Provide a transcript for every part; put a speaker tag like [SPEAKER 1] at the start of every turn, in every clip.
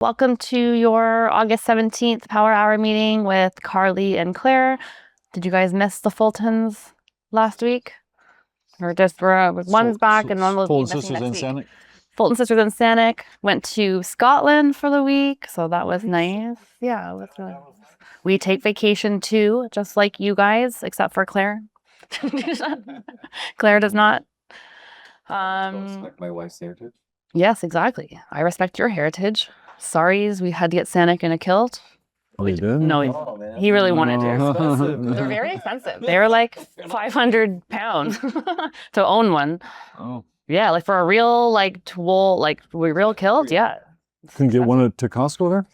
[SPEAKER 1] Welcome to your August 17th Power Hour meeting with Carly and Claire. Did you guys miss the Fultons last week? Or just one's back and one will be missing next week. Fulton Sisters in Sanic went to Scotland for the week, so that was nice. Yeah, it was really nice. We take vacation too, just like you guys, except for Claire. Claire does not.
[SPEAKER 2] Respect my wife's heritage.
[SPEAKER 1] Yes, exactly. I respect your heritage. Sorry's we had to get Sanic in a kilt.
[SPEAKER 3] Oh, you did?
[SPEAKER 1] No, he really wanted to. They're very expensive. They're like 500 pounds to own one.
[SPEAKER 3] Oh.
[SPEAKER 1] Yeah, like for a real real kilt, yeah.
[SPEAKER 3] Can you get one to Costco there?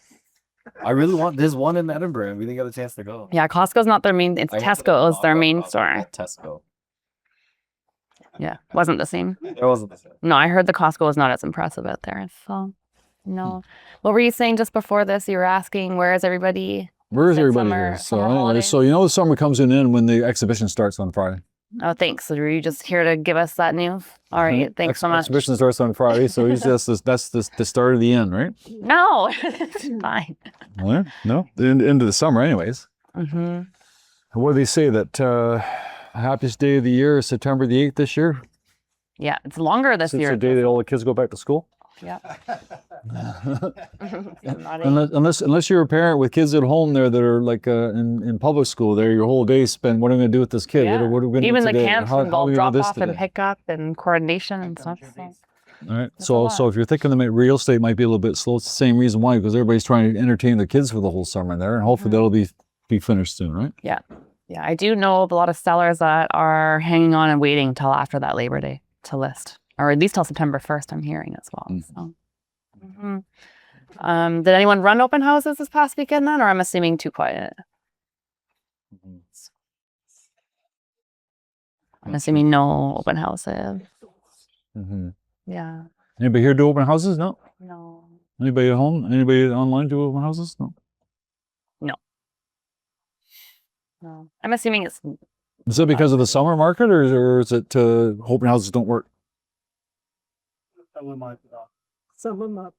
[SPEAKER 2] I really want. There's one in Edinburgh, and we didn't get a chance to go.
[SPEAKER 1] Yeah, Costco's not their main. It's Tesco's their main store.
[SPEAKER 2] Tesco.
[SPEAKER 1] Yeah, wasn't the same.
[SPEAKER 2] It wasn't the same.
[SPEAKER 1] No, I heard the Costco was not as impressive out there. So, no. What were you saying just before this? You were asking, where is everybody?
[SPEAKER 3] Where's everybody here? So anyway, so you know the summer comes in when the exhibition starts on Friday.
[SPEAKER 1] Oh, thanks. So were you just here to give us that news? All right, thanks so much.
[SPEAKER 3] Exhibition starts on Friday, so that's the start of the end, right?
[SPEAKER 1] No, it's fine.
[SPEAKER 3] Well, no, the end of the summer, anyways.
[SPEAKER 1] Mm-hmm.
[SPEAKER 3] What do they say that happiest day of the year is September the 8th this year?
[SPEAKER 1] Yeah, it's longer this year.
[SPEAKER 3] It's the day that all the kids go back to school.
[SPEAKER 1] Yeah.
[SPEAKER 3] unless you're a parent with kids at home there that are like in public school there, your whole day spent, what am I going to do with this kid?
[SPEAKER 1] Yeah.
[SPEAKER 3] What are we going to
[SPEAKER 1] Even
[SPEAKER 3] do today?
[SPEAKER 1] the camps involve drop off and pick up and coordination and stuff. So.
[SPEAKER 3] All right. So if you're thinking that real estate might be a little bit slow, it's the same reason why, because everybody's trying to entertain their kids for the whole summer there, and hopefully that'll be finished soon, right?
[SPEAKER 1] Yeah. Yeah. I do know of a lot of sellers that are hanging on and waiting till after that Labor Day to list, or at least till September 1st, I'm hearing as well. So. Mm-hmm. Did anyone run open houses this past weekend then, or I'm assuming too quiet? I'm assuming no open houses.
[SPEAKER 3] Mm-hmm.
[SPEAKER 1] Yeah.
[SPEAKER 3] Anybody here do open houses? No.
[SPEAKER 1] No.
[SPEAKER 3] Anybody at home? Anybody online do open houses? No.
[SPEAKER 1] No. No. I'm assuming it's.
[SPEAKER 3] Is it because of the summer market, or is it open houses don't work?
[SPEAKER 4] Some of them up.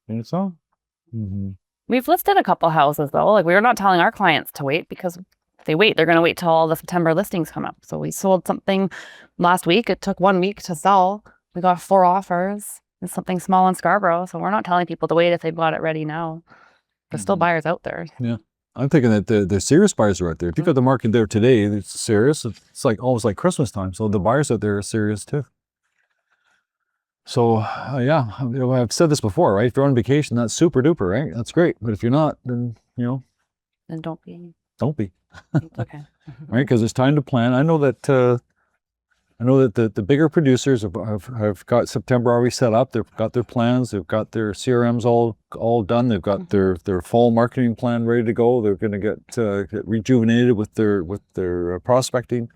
[SPEAKER 3] Think so? Mm-hmm.
[SPEAKER 1] We've listed a couple houses though. Like, we're not telling our clients to wait, because if they wait, they're going to wait till all the September listings come up. So we sold something last week. It took 1 week to sell. We got 4 offers. It's something small in Scarborough. So we're not telling people to wait if they've got it ready now. There's still buyers out there.
[SPEAKER 3] Yeah. I'm thinking that the serious buyers are out there. If you got the market there today, it's serious. It's like almost like Christmas time. So the buyers out there are serious too. So yeah, I've said this before, right? If you're on vacation, that's super duper, right? That's great. But if you're not, then
[SPEAKER 1] Then don't be.
[SPEAKER 3] Don't be.
[SPEAKER 1] It's okay.
[SPEAKER 3] Right? Because it's time to plan. I know that the bigger producers have got September already set up. They've got their plans. They've got their CRMs all done. They've got their fall marketing plan ready to go. They're going to get rejuvenated with their prospecting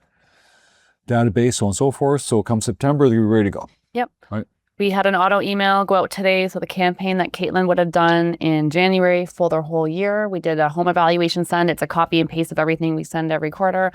[SPEAKER 3] database, so on and so forth. So come September, they're ready to go.
[SPEAKER 1] Yep.
[SPEAKER 3] Right.
[SPEAKER 1] We had an auto email go out today. So the campaign that Caitlin would have done in January for their whole year, we did a home evaluation send. It's a copy and paste of everything we send every quarter.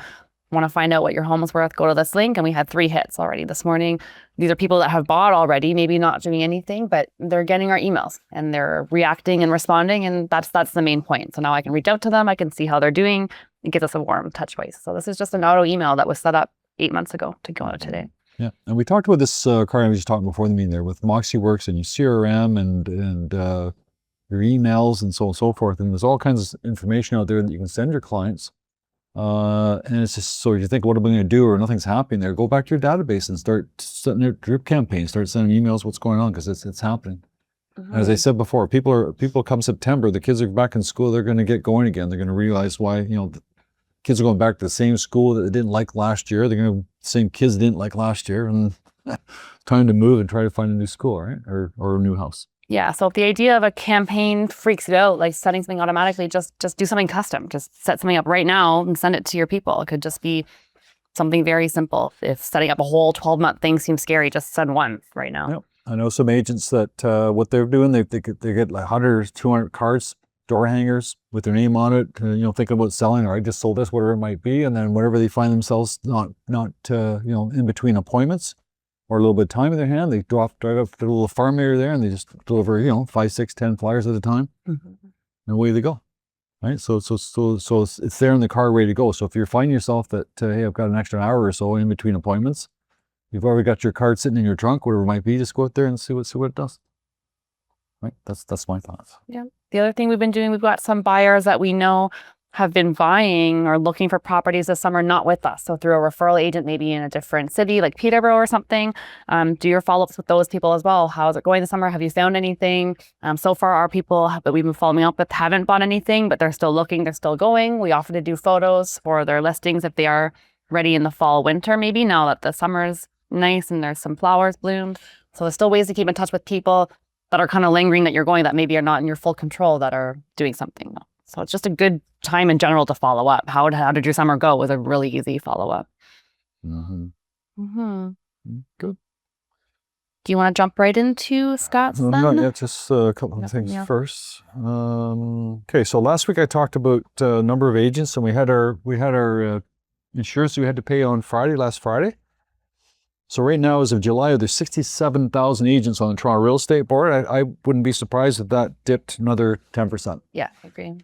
[SPEAKER 1] Want to find out what your home is worth, go to this link. And we had 3 hits already this morning. These are people that have bought already, maybe not doing anything, but they're getting our emails and they're reacting and responding. And that's the main point. So now I can reach out to them. I can see how they're doing. It gives us a warm touch base. So this is just an auto email that was set up 8 months ago to go out today.
[SPEAKER 3] Yeah, and we talked about this, Carly, we was talking before the meeting there with MoxieWorks and your CRM and your emails and so on and so forth. And there's all kinds of information out there that you can send your clients. And it's just, so if you think, what am I going to do, or nothing's happening there, go back to your database and start setting your drip campaign, start sending emails what's going on, because it's happening. Mm-hmm. As I said before, people come September, the kids are back in school, they're going to get going again. They're going to realize why, the kids are going back to the same school that they didn't like last year. They're going to the same kids didn't like last year, and time to move and try to find a new school, right? Or a new house.
[SPEAKER 1] Yeah. So if the idea of a campaign freaks you out, like setting something automatically, just do something custom. Just set something up right now and send it to your people. It could just be something very simple. If setting up a whole 12-month thing seems scary, just send one right now.
[SPEAKER 3] Yep. I know some agents that what they're doing, they get like 100 or 200 cards, door hangers with their name on it, thinking about selling, or I just sold this, whatever it might be. And then whenever they find themselves not in between appointments, or a little bit of time in their hand, they drive up to the little farm area there and they just deliver, 5, 6, 10 flyers at a time. And away they go. Right. So it's there in the car ready to go. So if you're finding yourself that, hey, I've got an extra hour or so in between appointments, you've already got your card sitting in your trunk, whatever it might be, just go out there and see what it does. Right. That's my thoughts.
[SPEAKER 1] Yeah. The other thing we've been doing, we've got some buyers that we know have been buying or looking for properties this summer, not with us. So through a referral agent, maybe in a different city like Peterborough or something. Do your follow-ups with those people as well. How's it going this summer? Have you found anything? So far, our people that we've been following up with haven't bought anything, but they're still looking, they're still going. We offer to do photos for their listings if they are ready in the fall, winter, maybe now that the summer is nice and there's some flowers bloomed. So there's still ways to keep in touch with people that are kind of lingering that you're going that maybe are not in your full control that are doing something. So it's just a good time in general to follow up. How did your summer go? Was a really easy follow up.
[SPEAKER 3] Good.
[SPEAKER 1] Do you want to jump right into Scott's then?
[SPEAKER 3] Not yet, just a couple of things first. Okay, so last week I talked about a number of agents, and we had our insurance we had to pay on last Friday. So right now, as of July, there's 67,000 agents on the Toronto Real Estate Board. I wouldn't be surprised if that dipped another 10%.
[SPEAKER 1] Yeah, I agree.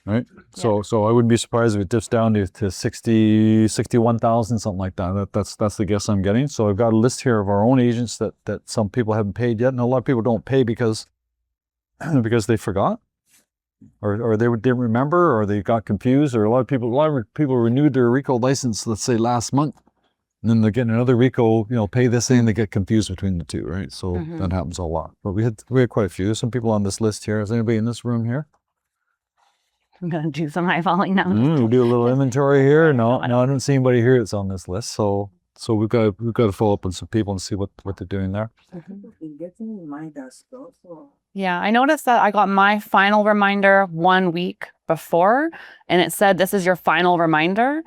[SPEAKER 3] Right? So I wouldn't be surprised if it dips down to 60, 61,000, something like that. That's the guess I'm getting. So I've got a list here of our own agents that some people haven't paid yet. And a lot of people don't pay because they forgot or they didn't remember or they got confused, or a lot of people renewed their RECO license, let's say last month. And then they're getting another RECO, pay this in, they get confused between the two, right? So that happens a lot. But we had quite a few. There's some people on this list here. Is anybody in this room here?
[SPEAKER 1] I'm going to do some eyeballing now.
[SPEAKER 3] We'll do a little inventory here. No, I don't see anybody here that's on this list. So we've got to follow up with some people and see what they're doing there.
[SPEAKER 1] Yeah, I noticed that I got my final reminder 1 week before, and it said this is your final reminder.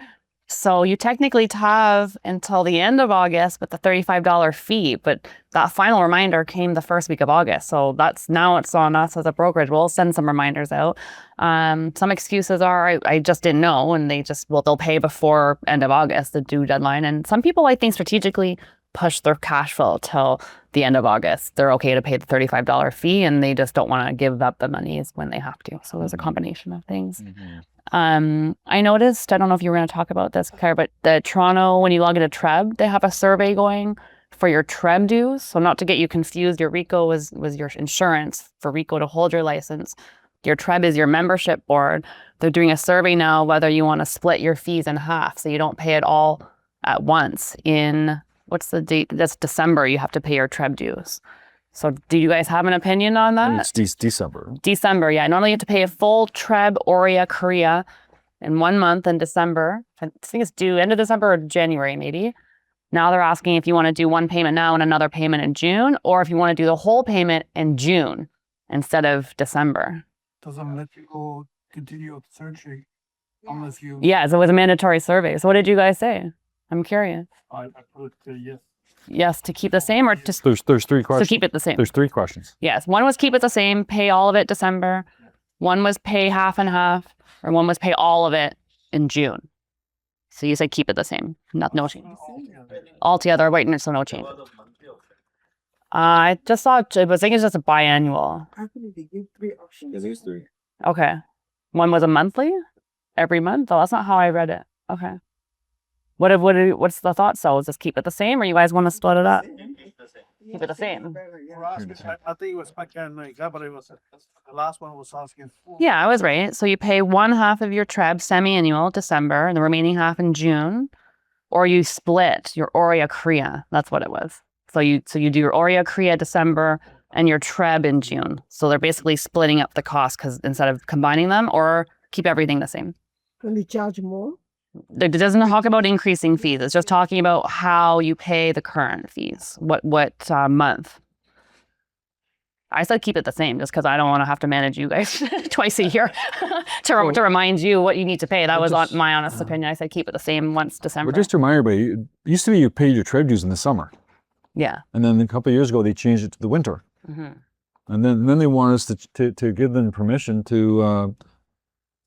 [SPEAKER 1] So you technically have until the end of August with the $35 fee, but that final reminder came the first week of August. So now it's on us as a brokerage. We'll send some reminders out. Some excuses are, I just didn't know, and they'll pay before end of August, the due deadline. And some people, I think, strategically push their cash flow till the end of August. They're okay to pay the $35 fee, and they just don't want to give up the monies when they have to. So there's a combination of things. I noticed, I don't know if you were going to talk about this, Claire, but the Toronto, when you log into TRREB, they have a survey going for your TRREB dues. So not to get you confused, your RECO was your insurance for RECO to hold your license. Your TRREB is your membership board. They're doing a survey now whether you want to split your fees in half so you don't pay it all at once in, what's the date? That's December, you have to pay your TRREB dues. So do you guys have an opinion on that?
[SPEAKER 3] It's December.
[SPEAKER 1] December, yeah. Normally you have to pay a full TRREB OREA CREA in 1 month in December. I think it's due end of December or January maybe. Now they're asking if you want to do one payment now and another payment in June, or if you want to do the whole payment in June instead of December.
[SPEAKER 5] Doesn't let you go continue searching unless you...
[SPEAKER 1] Yeah, so it was a mandatory survey. So what did you guys say? I'm curious.
[SPEAKER 5] I put yes.
[SPEAKER 1] Yes, to keep the same, or just
[SPEAKER 3] There's 3 questions.
[SPEAKER 1] to keep it the same?
[SPEAKER 3] There's 3 questions.
[SPEAKER 1] Yes, one was keep it the same, pay all of it December. One was pay half and half, or one was pay all of it in June. So you said keep it the same, no change. Altogether, wait, so no change. I just thought I think it's just a biannual.
[SPEAKER 4] Actually, they give 3 options.
[SPEAKER 2] Yeah, there's 3.
[SPEAKER 1] Okay, one was a monthly, every month. Oh, that's not how I read it. Okay. What's the thought? So just keep it the same, or you guys want to split it up? Keep it the same.
[SPEAKER 5] I think it was back in like that, but it was the last one was asking for.
[SPEAKER 1] Yeah, I was right. So you pay one half of your TRREB semi-annual December, and the remaining half in June, or you split your OREA CREA. That's what it was. So you do your OREA CREA December and your TRREB in June. So they're basically splitting up the cost because instead of combining them, or keep everything the same.
[SPEAKER 4] Can they charge more?
[SPEAKER 1] It doesn't talk about increasing fees. It's just talking about how you pay the current fees. What month? I said keep it the same just because I don't want to have to manage you guys twice a year to remind you what you need to pay. That was my honest opinion. I said keep it the same once December.
[SPEAKER 3] But just to remind everybody, it used to be you paid your TRREB dues in the summer.
[SPEAKER 1] Yeah.
[SPEAKER 3] And then a couple of years ago, they changed it to the winter. And then they want us to give them permission to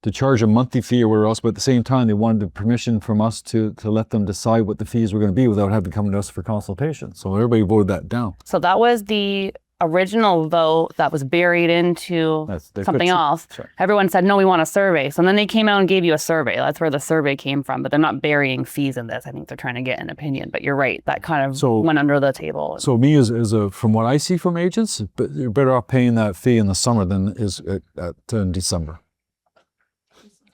[SPEAKER 3] to charge a monthly fee or whatever else, but at the same time, they wanted permission from us to let them decide what the fees were going to be without having to come to us for consultation. So everybody voted that down.
[SPEAKER 1] So that was the original vote that was buried into something else.
[SPEAKER 3] Sorry.
[SPEAKER 1] Everyone said, no, we want a survey. So then they came out and gave you a survey. That's where the survey came from, but they're not burying fees in this. I think they're trying to get an opinion, but you're right. That kind of went under the table.
[SPEAKER 3] So me from what I see from agents, but you're better off paying that fee in the summer than in December.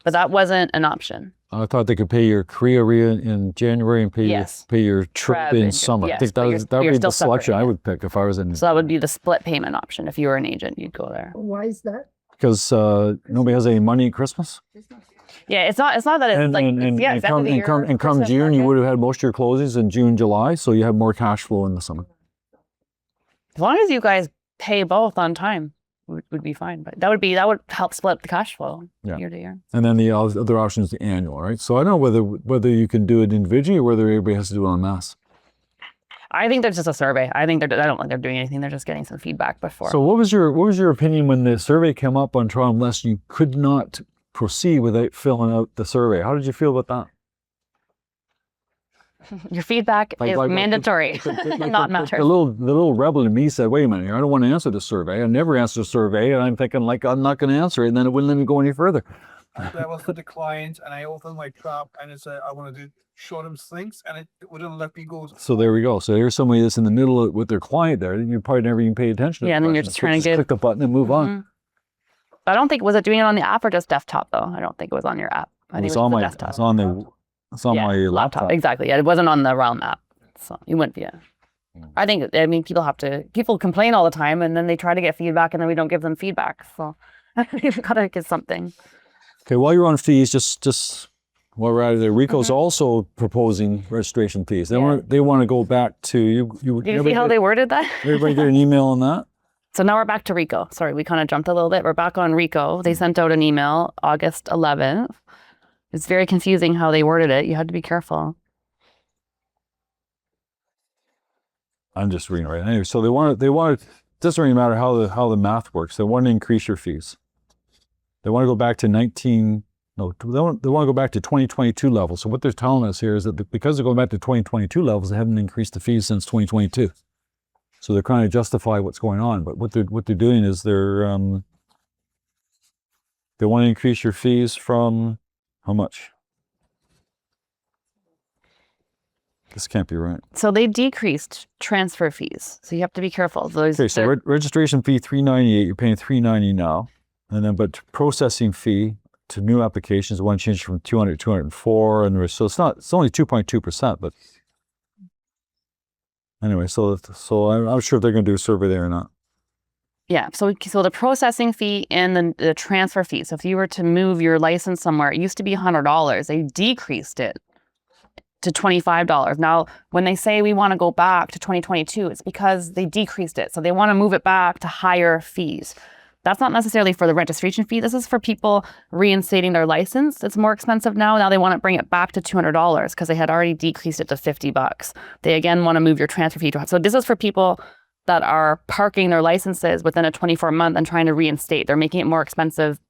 [SPEAKER 1] But that wasn't an option.
[SPEAKER 3] I thought they could pay your CREA in January and pay your TRREB in summer. I think that would be the selection I would pick if I was in.
[SPEAKER 1] So that would be the split payment option. If you were an agent, you'd go there.
[SPEAKER 4] Why is that?
[SPEAKER 3] Because nobody has any money at Christmas.
[SPEAKER 1] Yeah, it's not that it's
[SPEAKER 3] come June, you would have had most of your closings in June, July, so you have more cash flow in the summer.
[SPEAKER 1] As long as you guys pay both on time, would be fine. But that would help split the cash flow year to year.
[SPEAKER 3] And then the other option is the annual, right? So I don't know whether you can do it individually or whether everybody has to do it en masse.
[SPEAKER 1] I think there's just a survey. I don't think they're doing anything. They're just getting some feedback before.
[SPEAKER 3] So what was your opinion when the survey came up on trial unless you could not proceed without filling out the survey? How did you feel about that?
[SPEAKER 1] Your feedback is mandatory, not matters.
[SPEAKER 3] The little rebel in me said, wait a minute, I don't want to answer the survey. I never answered a survey, and I'm thinking, like, I'm not going to answer it, and then it wouldn't let me go any further.
[SPEAKER 5] That was for the client, and I opened my trap, and it said I want to show them things, and it wouldn't let me go.
[SPEAKER 3] So there we go. So here's somebody that's in the middle with their client there, and you probably never even pay attention to
[SPEAKER 1] and then you're just trying to
[SPEAKER 3] click the button and move on.
[SPEAKER 1] I don't think, was it doing it on the app or just desktop, though? I don't think it was on your app. I think it was on
[SPEAKER 3] my
[SPEAKER 1] desktop.
[SPEAKER 3] It's on my laptop.
[SPEAKER 1] Exactly. Yeah, it wasn't on the Realm app. So you wouldn't. Yeah. I mean, people complain all the time, and then they try to get feedback, and then we don't give them feedback. So you've got to get something.
[SPEAKER 3] Okay. While you're on fees, just while we're out of there, RECO's also proposing registration fees. They want to go back to you.
[SPEAKER 1] Did you see how they worded that?
[SPEAKER 3] Everybody get an email on that?
[SPEAKER 1] So now we're back to RECO. Sorry, we kind of jumped a little bit. We're back on RECO. They sent out an email August 11th. It's very confusing how they worded it. You had to be careful.
[SPEAKER 3] I'm just reading it right anyway. So they want it doesn't really matter how the math works. They want to increase your fees. They want to go back to they want to go back to 2022 levels. So what they're telling us here is that because they're going back to 2022 levels, they haven't increased the fees since 2022. So they're trying to justify what's going on. But what they're doing is they want to increase your fees from how much? This can't be right.
[SPEAKER 1] So they decreased transfer fees. So you have to be careful.
[SPEAKER 3] Okay, so registration fee $398. You're paying $390 now, and then but processing fee to new applications, one change from 200 to 204, and so it's only 2.2%. But anyway, so I'm not sure if they're going to do a survey there or not.
[SPEAKER 1] Yeah, so the processing fee and the transfer fee. So if you were to move your license somewhere, it used to be $100. They decreased it to $25. Now, when they say we want to go back to 2022, it's because they decreased it. So they want to move it back to higher fees. That's not necessarily for the registration fee. This is for people reinstating their license. It's more expensive now. Now they want to bring it back to $200 because they had already decreased it to $50. They again want to move your transfer fee to. So this is for people that are parking their licenses within a 24-month and trying to reinstate. They're making it more expensive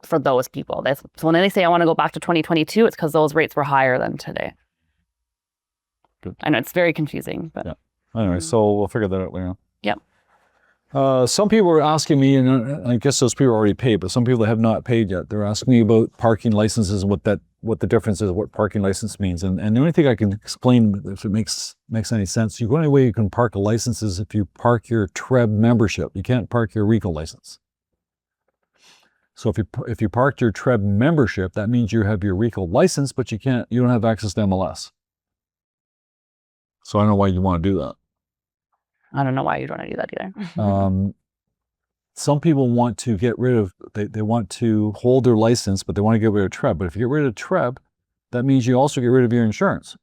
[SPEAKER 1] for those people. So when they say I want to go back to 2022, it's because those rates were higher than today.
[SPEAKER 3] Good.
[SPEAKER 1] I know it's very confusing, but
[SPEAKER 3] Anyway, so we'll figure that out later on.
[SPEAKER 1] Yep.
[SPEAKER 3] Some people are asking me, and I guess those people already paid, but some people that have not paid yet, they're asking me about parking licenses and what the difference is, what parking license means. And the only thing I can explain, if it makes any sense, the only way you can park a license is if you park your TRREB membership. You can't park your RECO license. So if you parked your TRREB membership, that means you have your RECO license, but you don't have access to MLS. So I don't know why you want to do that.
[SPEAKER 1] I don't know why you'd want to do that either.
[SPEAKER 3] Some people want to get rid of, they want to hold their license, but they want to get rid of TRREB. But if you get rid of TRREB, that means you also get rid of your insurance.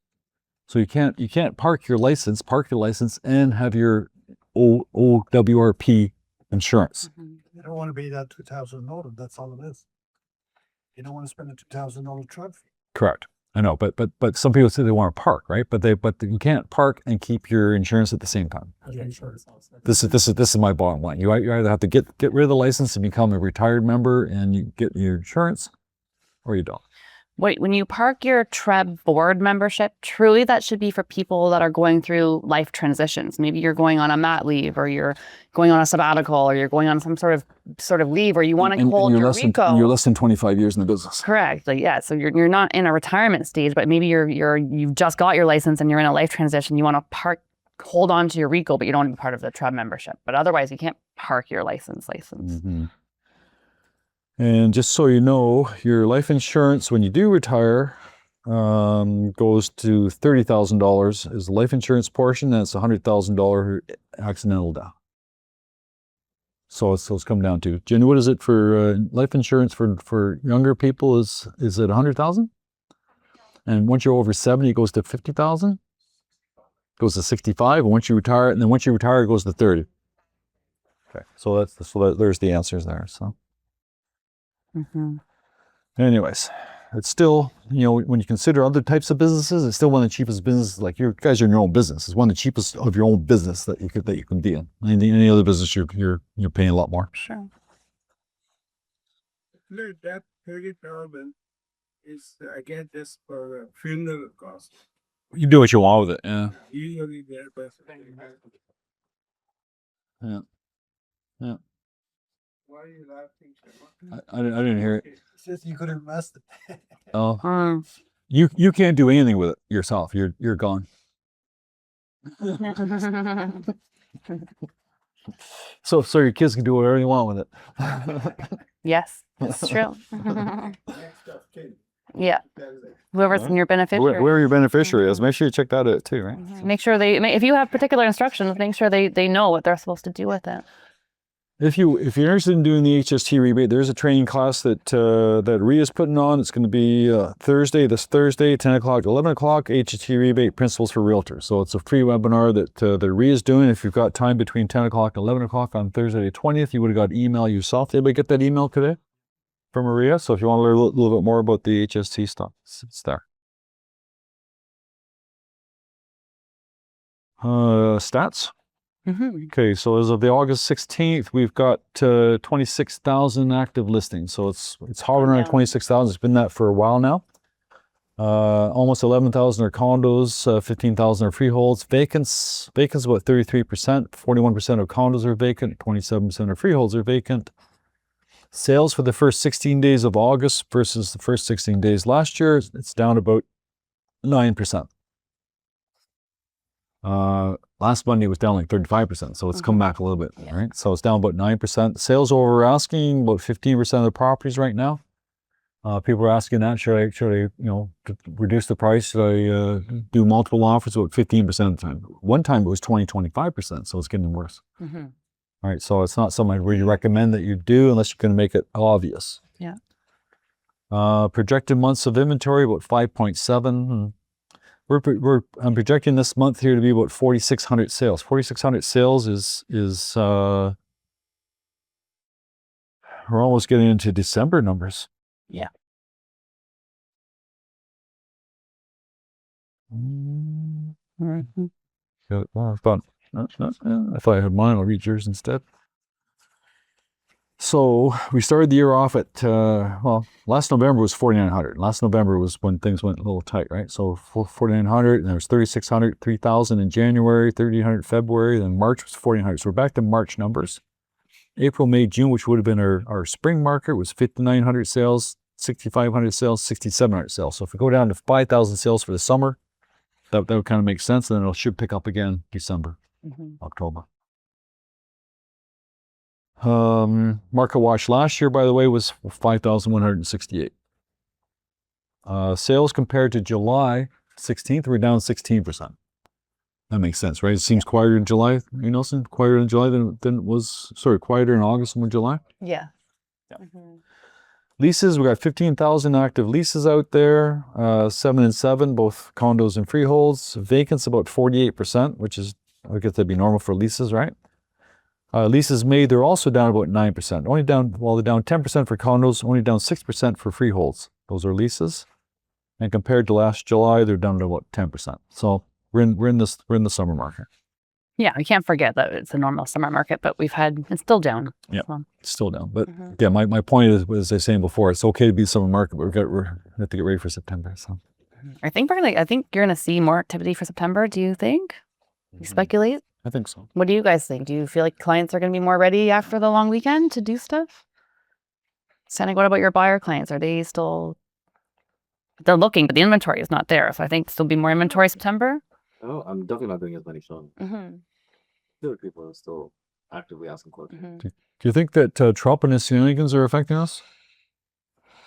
[SPEAKER 3] So you can't park your license and have your OWRP insurance.
[SPEAKER 5] You don't want to pay that $2,000. That's all it is. You don't want to spend a $2,000 trap fee.
[SPEAKER 3] Correct. I know, but some people say they want to park, right? But you can't park and keep your insurance at the same time. This is my bottom line. You either have to get rid of the license and become a retired member and you get your insurance, or you don't.
[SPEAKER 1] Wait, when you park your TRREB board membership, truly that should be for people that are going through life transitions. Maybe you're going on a mat leave, or you're going on a sabbatical, or you're going on some sort of leave, or you want to hold your RECO.
[SPEAKER 3] You're less than 25 years in the business.
[SPEAKER 1] Correct. Like, yeah. So you're not in a retirement stage, but maybe you've just got your license and you're in a life transition. You want to hold on to your RECO, but you don't want to be part of the TRREB membership. But otherwise, you can't park your license.
[SPEAKER 3] Mm-hmm. And just so you know, your life insurance, when you do retire, goes to $30,000 is the life insurance portion. That's $100,000 accidental death. So it's come down to, Jen, what is it for life insurance for younger people? Is it 100,000? And once you're over 70, it goes to 50,000. Goes to 65. And once you retire, it goes to 30. Okay, so there's the answers there. So.
[SPEAKER 1] Mm-hmm.
[SPEAKER 3] Anyways, it's still, when you consider other types of businesses, it's still one of the cheapest businesses. Like you guys are in your own business. It's one of the cheapest of your own business that you can be in. Any other business, you're paying a lot more.
[SPEAKER 1] Sure.
[SPEAKER 5] That 30,000 is again just for funeral cost.
[SPEAKER 3] You do what you want with it. Yeah.
[SPEAKER 5] Usually they're best.
[SPEAKER 3] Yeah. Yeah.
[SPEAKER 5] Why are you laughing?
[SPEAKER 3] I didn't hear it.
[SPEAKER 5] It says you could have messed it.
[SPEAKER 3] Oh. You can't do anything with it yourself. You're gone. So your kids can do whatever they want with it.
[SPEAKER 1] Yes, that's true.
[SPEAKER 5] Next of kin.
[SPEAKER 1] Yeah.
[SPEAKER 5] That is it.
[SPEAKER 1] Whoever's in your beneficiary.
[SPEAKER 3] Whoever your beneficiary is, make sure you check that out too, right?
[SPEAKER 1] Make sure if you have particular instructions, make sure they know what they're supposed to do with it.
[SPEAKER 3] If you're interested in doing the HST rebate, there's a training class that REA is putting on. It's going to be this Thursday, 10 o'clock, 11 o'clock, HST rebate principles for realtors. So it's a free webinar that REA is doing. If you've got time between 10 o'clock and 11 o'clock on Thursday the 20th, you would have got an email yourself. Did anybody get that email today from Maria? So if you want to learn a little bit more about the HST stuff, it's there. Stats.
[SPEAKER 1] Mm-hmm.
[SPEAKER 3] Okay, so as of the August 16th, we've got 26,000 active listings. So it's hovering around 26,000. It's been that for a while now. Almost 11,000 are condos, 15,000 are freeholds. Vacants about 33%. 41% of condos are vacant. 27% of freeholds are vacant. Sales for the first 16 days of August versus the first 16 days last year, it's down about 9%. Last Monday was down like 35%, so it's come back a little bit, right? So it's down about 9%. Sales over asking, about 15% of the properties right now. People are asking that, should I to reduce the price? Should I do multiple offers? About 15% of the time. One time it was 25%, so it's getting worse.
[SPEAKER 1] Mm-hmm.
[SPEAKER 3] All right, so it's not something I'd really recommend that you do unless you're going to make it obvious.
[SPEAKER 1] Yeah.
[SPEAKER 3] Projected months of inventory, about 5.7. I'm projecting this month here to be about 4,600 sales. 4,600 sales is we're almost getting into December numbers.
[SPEAKER 1] Yeah.
[SPEAKER 3] Mm-hmm. Well, I thought I had mine. I'll read yours instead. So we started the year off at, last November was 4,900. Last November was when things went a little tight, right? So 4,900, and there was 3,600, 3,000 in January, 1,300 February, then March was 4,900. So we're back to March numbers. April, May, June, which would have been our spring market, was 5,900 sales, 6,500 sales, 6,700 sales. So if we go down to 5,000 sales for the summer, that would kind of make sense, and then it should pick up again December, October. Market watch last year, by the way, was 5,168. Sales compared to July 16th, we're down 16%. That makes sense, right? It seems quieter in July, Nelson? Quieter in July than it was, quieter in August than July?
[SPEAKER 1] Yeah.
[SPEAKER 3] Leases, we got 15,000 active leases out there, 7 and 7, both condos and freeholds. Vacants about 48%, which is, I guess that'd be normal for leases, right? Leases made, they're also down about 9%. They're down 10% for condos, only down 6% for freeholds. Those are leases. And compared to last July, they're down to about 10%. So we're in the summer market.
[SPEAKER 1] Yeah, we can't forget that it's a normal summer market, but it's still down.
[SPEAKER 3] Yeah.
[SPEAKER 1] So,
[SPEAKER 3] It's still down. But
[SPEAKER 1] Mhm.
[SPEAKER 3] yeah, my point is, as I was saying before, it's okay to be summer market, but we have to get ready for September. So
[SPEAKER 1] I think you're going to see more activity for September. Do you think? You speculate?
[SPEAKER 3] I think so.
[SPEAKER 1] What do you guys think? Do you feel like clients are going to be more ready after the long weekend to do stuff? Sandra, what about your buyer clients? Are they still? They're looking, but the inventory is not there. So I think there'll be more inventory September.
[SPEAKER 2] Oh, I'm definitely not doing as many showings.
[SPEAKER 1] Mm-hmm.
[SPEAKER 2] Still, people are still actively asking questions.
[SPEAKER 1] Mm-hmm.
[SPEAKER 3] Do you think that Trump and his shenanigans are affecting us?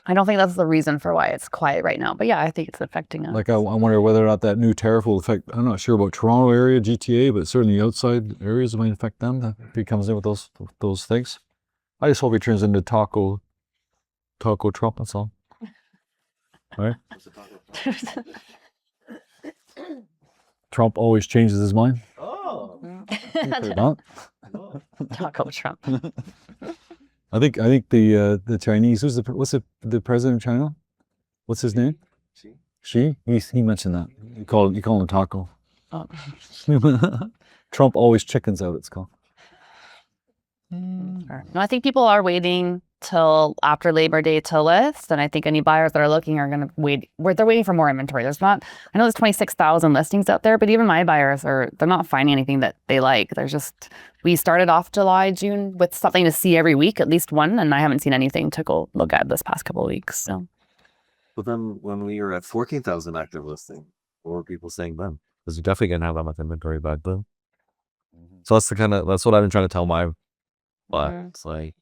[SPEAKER 1] I don't think that's the reason for why it's quiet right now. But yeah, I think it's affecting us.
[SPEAKER 3] Like I wonder whether or not that new tariff will affect. I'm not sure about Toronto area, GTA, but certainly outside areas might affect them. If he comes in with those things, I just hope he turns into Taco Trump. That's all. Right? Trump always changes his mind.
[SPEAKER 2] Oh,
[SPEAKER 3] Not.
[SPEAKER 1] Taco Trump.
[SPEAKER 3] I think the Chinese. What's the president of China? What's his name? He mentioned that. You call him Taco.
[SPEAKER 1] Oh.
[SPEAKER 3] Trump always chickens out. It's called.
[SPEAKER 1] Sure. No, I think people are waiting till after Labor Day to list, and I think any buyers that are looking are going to wait. They're waiting for more inventory. I know there's 26,000 listings out there, but even my buyers they're not finding anything that they like. We started off June with something to see every week, at least one, and I haven't seen anything to go look at this past couple of weeks. So.
[SPEAKER 2] but then when we were at 14,000 active listing, what were people saying then? Because you're definitely gonna have that much inventory back then. So that's what I've been trying to tell my. But it's like,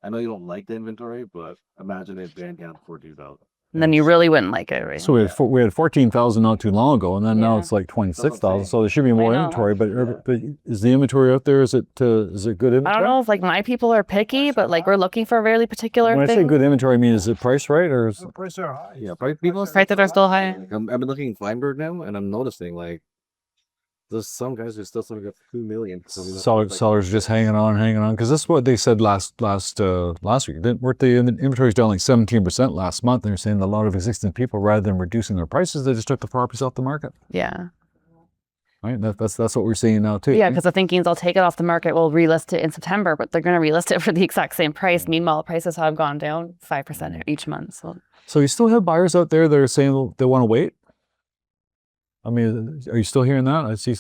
[SPEAKER 2] I know you don't like the inventory, but imagine it being down to 14,000.
[SPEAKER 1] And then you really wouldn't like it, right?
[SPEAKER 3] So we had 14,000 not too long ago, and then now
[SPEAKER 1] Yeah.
[SPEAKER 3] it's like 26,000. So there should be more
[SPEAKER 1] know.
[SPEAKER 3] inventory. But is the inventory out there? Is it good inventory?
[SPEAKER 1] I don't know if like my people are picky, but like we're looking for really particular
[SPEAKER 3] When I say
[SPEAKER 1] things.
[SPEAKER 3] good inventory, I mean is it priced right or is
[SPEAKER 5] The prices are high.
[SPEAKER 2] Yeah, people
[SPEAKER 1] Prices are still high.
[SPEAKER 2] Like, I've been looking in Feinberg now, and I'm noticing like there's some guys who are still selling at 2 million.
[SPEAKER 3] sellers just hanging on? Because that's what they said last week. Weren't the inventories down like 17% last month? They're saying a lot of existing people, rather than reducing their prices, they just took the properties off the market.
[SPEAKER 1] Yeah.
[SPEAKER 3] Right. That's what we're seeing now too.
[SPEAKER 1] Yeah, because the thinking is I'll take it off the market, we'll relist it in September, but they're going to relist it for the exact same price. Meanwhile, prices have gone down 5% each month.
[SPEAKER 3] So you still have buyers out there that are saying they want to wait? I mean, are you still hearing that? I see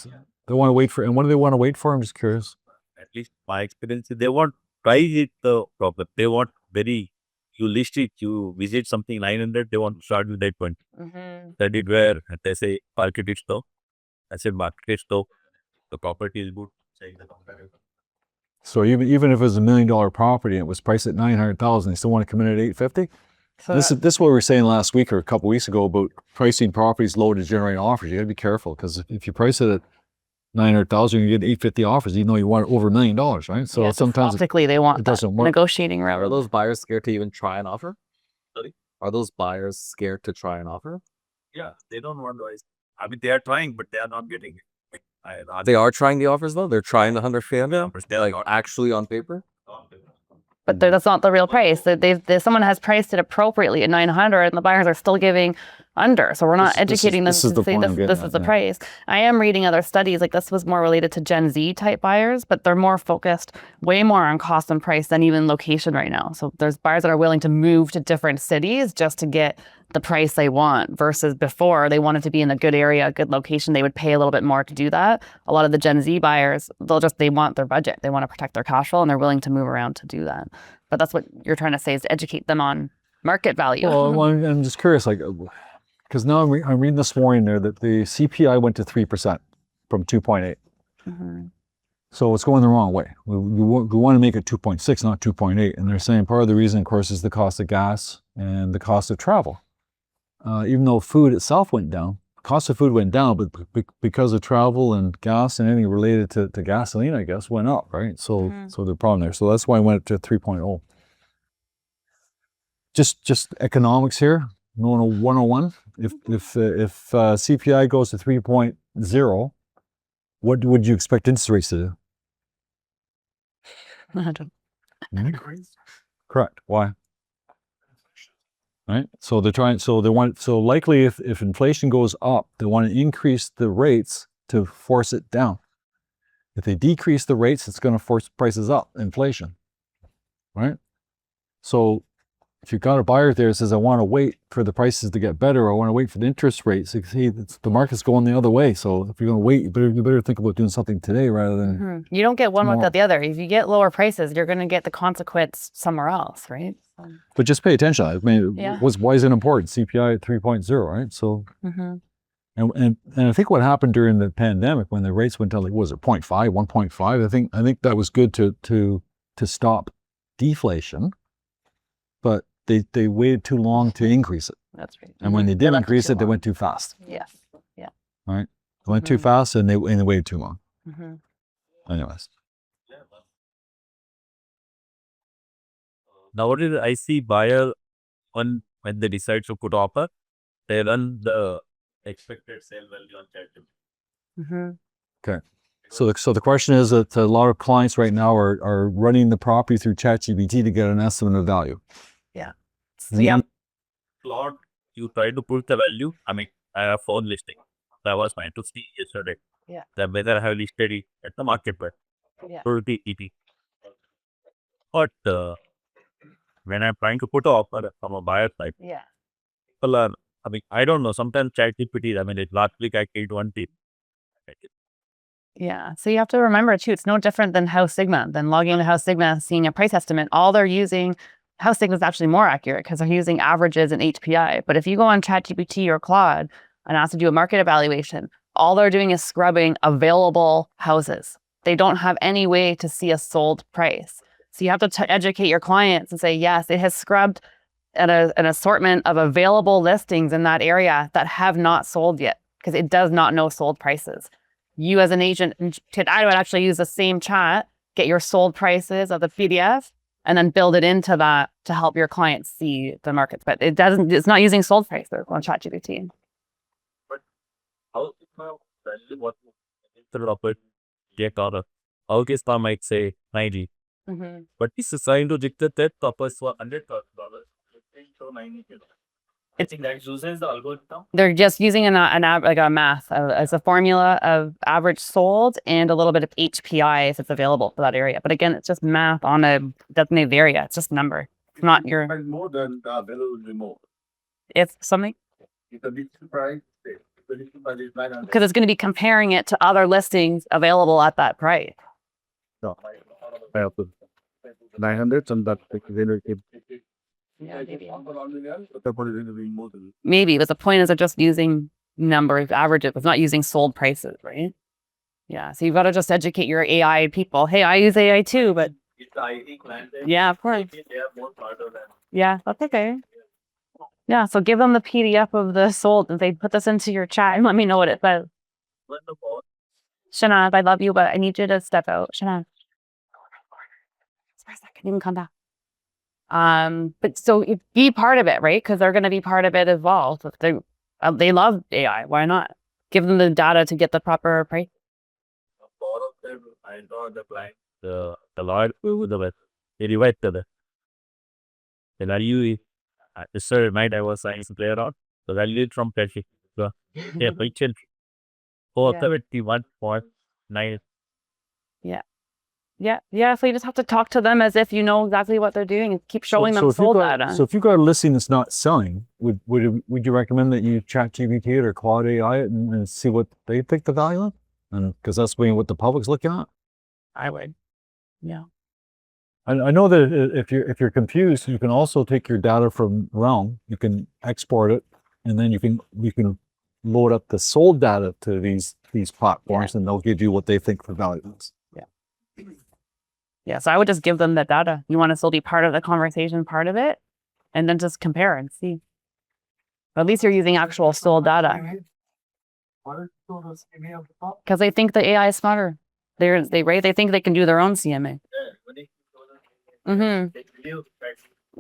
[SPEAKER 3] they want to wait for, and what do they want to wait for? I'm just curious.
[SPEAKER 6] At least my experience, they want price it the problem. They want you list it, you visit something 900, they want to start with 820. That is where they say market is low. I said market is low. The property is good. Saying the comparative.
[SPEAKER 3] So even if it was $1 million property and it was priced at 900,000, they still want to come in at 850.
[SPEAKER 1] So
[SPEAKER 3] This is what we were saying last week or a couple weeks ago about pricing properties low to generate offers. You got to be careful because if you price it at 900,000, you get 850 offers, even though you want over $1 million, right? So sometimes
[SPEAKER 1] optically they want
[SPEAKER 3] it
[SPEAKER 1] that
[SPEAKER 3] doesn't work.
[SPEAKER 1] negotiating route.
[SPEAKER 2] Are those buyers scared to even try an offer? Are those buyers scared to try an offer?
[SPEAKER 6] Yeah, they don't want to. I mean, they are trying, but they are not getting it.
[SPEAKER 2] They are trying the offers though. They're trying the 100
[SPEAKER 6] offers. They're like,
[SPEAKER 2] actually on paper.
[SPEAKER 1] But that's not the real price. Someone has priced it appropriately at 900, and the buyers are still giving under. So we're not educating them to say this is the price. I am reading other studies. Like this was more related to Gen Z type buyers, but they're more focused, way more on cost and price than even location right now. So there's buyers that are willing to move to different cities just to get the price they want, versus before they wanted to be in a good area, a good location. They would pay a little bit more to do that. A lot of the Gen Z buyers, they want their budget. They want to protect their cash flow, and they're willing to move around to do that. But that's what you're trying to say, is to educate them on market value.
[SPEAKER 3] Well, I'm just curious, like, because now I'm reading this morning there that the CPI went to 3% from 2.8. So it's going the wrong way. We want to make it 2.6, not 2.8. And they're saying part of the reason, of course, is the cost of gas and the cost of travel. Even though food itself went down, cost of food went down, but because of travel and gas and anything related to gasoline, I guess, went up, right? So the problem there. So that's why I went to 3.0. Just economics here, 101. If CPI goes to 3.0, what would you expect interest rates to do?
[SPEAKER 1] I don't-
[SPEAKER 3] Correct. Why? Right. So likely if inflation goes up, they want to increase the rates to force it down. If they decrease the rates, it's going to force prices up, inflation, right? So if you've got a buyer there that says, I want to wait for the prices to get better, or I want to wait for the interest rates, see, the market's going the other way. So if you're going to wait, you better think about doing something today rather than
[SPEAKER 1] You don't get one
[SPEAKER 3] tomorrow.
[SPEAKER 1] without the other. If you get lower prices, you're going to get the consequence somewhere else, right?
[SPEAKER 3] But just pay attention. I mean,
[SPEAKER 1] Yeah.
[SPEAKER 3] why is it important? CPI at 3.0, right? So, and I think what happened during the pandemic when the rates went down, like, what was it 0.5, 1.5? I think that was good to stop deflation, but they waited too long to increase it.
[SPEAKER 1] That's right.
[SPEAKER 3] And when they did
[SPEAKER 1] left
[SPEAKER 3] increase
[SPEAKER 1] too
[SPEAKER 3] it, they
[SPEAKER 1] long.
[SPEAKER 3] went too fast.
[SPEAKER 1] Yes. Yeah.
[SPEAKER 3] Right? They went too fast and they waited too long. Anyways.
[SPEAKER 6] Nowadays, I see buyer when they decide to put offer, they run the expected sale value on ChatGPT.
[SPEAKER 3] Okay. So the question is that a lot of clients right now are running the property through ChatGPT to get an estimate of value.
[SPEAKER 1] Yeah. So, yeah.
[SPEAKER 6] Claude, you try to put the value. I mean, I have phone listing. That was fine to see yesterday.
[SPEAKER 1] Yeah.
[SPEAKER 6] The whether I have listed it at the market price.
[SPEAKER 1] Yeah.
[SPEAKER 6] 30 ET. But when I'm trying to put an offer from a buyer side,
[SPEAKER 1] Yeah.
[SPEAKER 6] people are, I mean, I don't know, sometimes ChatGPT, I mean, last week I killed one team.
[SPEAKER 1] Yeah. So you have to remember too, it's no different than House Sigma, than logging into House Sigma, seeing a price estimate. All they're using, House Sigma is actually more accurate because they're using averages and HPI. But if you go on ChatGPT or Claude and ask to do a market evaluation, all they're doing is scrubbing available houses. They don't have any way to see a sold price. So you have to educate your clients and say, yes, it has scrubbed an assortment of available listings in that area that have not sold yet because it does not know sold prices. You as an agent, I would actually use the same chat, get your sold prices of the PDF, and then build it into that to help your clients see the markets. But it's not using sold prices on ChatGPT.
[SPEAKER 6] But how what instead of it, check out how case might say 90. But this is trying to dictate that purpose for $100,000. I think that uses the algorithm.
[SPEAKER 1] They're just using like a math as a formula of average sold and a little bit of HPI if it's available for that area. But again, it's just math on a designated area. It's just a number. It's not your.
[SPEAKER 5] More than the available remote.
[SPEAKER 1] It's something.
[SPEAKER 5] It's a listing price. The listing price is 900.
[SPEAKER 1] Because it's going to be comparing it to other listings available at that price.
[SPEAKER 5] No, I have to 900 and that
[SPEAKER 1] Yeah,
[SPEAKER 5] maybe.
[SPEAKER 1] maybe, but the point is they're just using number of averages. It's not using sold prices, right? Yeah, so you've got to just educate your AI people. Hey, I use AI too, but yeah, of course. Yeah, that's okay. Yeah, so give them the PDF of the sold and they put this into your chat and let me know what it says. Shanab, I love you, but I need you to step out. Shanab. For a second, you can come back. But so be part of it, right? Because they're going to be part of it as well. So they love AI. Why not? Give them the data to get the proper price.
[SPEAKER 6] I draw the client, the lawyer, the best. They revise the value. Yesterday night I was trying to play around. The value from Pesci. Yeah, picture. Oh, 71.9.
[SPEAKER 1] Yeah. So you just have to talk to them as if you know exactly what they're doing and keep showing them sold data.
[SPEAKER 3] So if you've got a listing that's not selling, would you recommend that you ChatGPT it or Claude AI it and see what they think the value of? And because that's what the public's looking at.
[SPEAKER 1] I would. Yeah.
[SPEAKER 3] I know that if you're confused, you can also take your data from Realm. You can export it, and then you can load up the sold data to these platforms, and they'll give you what they think the value is.
[SPEAKER 1] Yeah, so I would just give them the data. You want to still be part of the conversation, part of it, and then just compare and see. But at least you're using actual sold data. Because they think the AI is smarter. They think they can do their own CMA.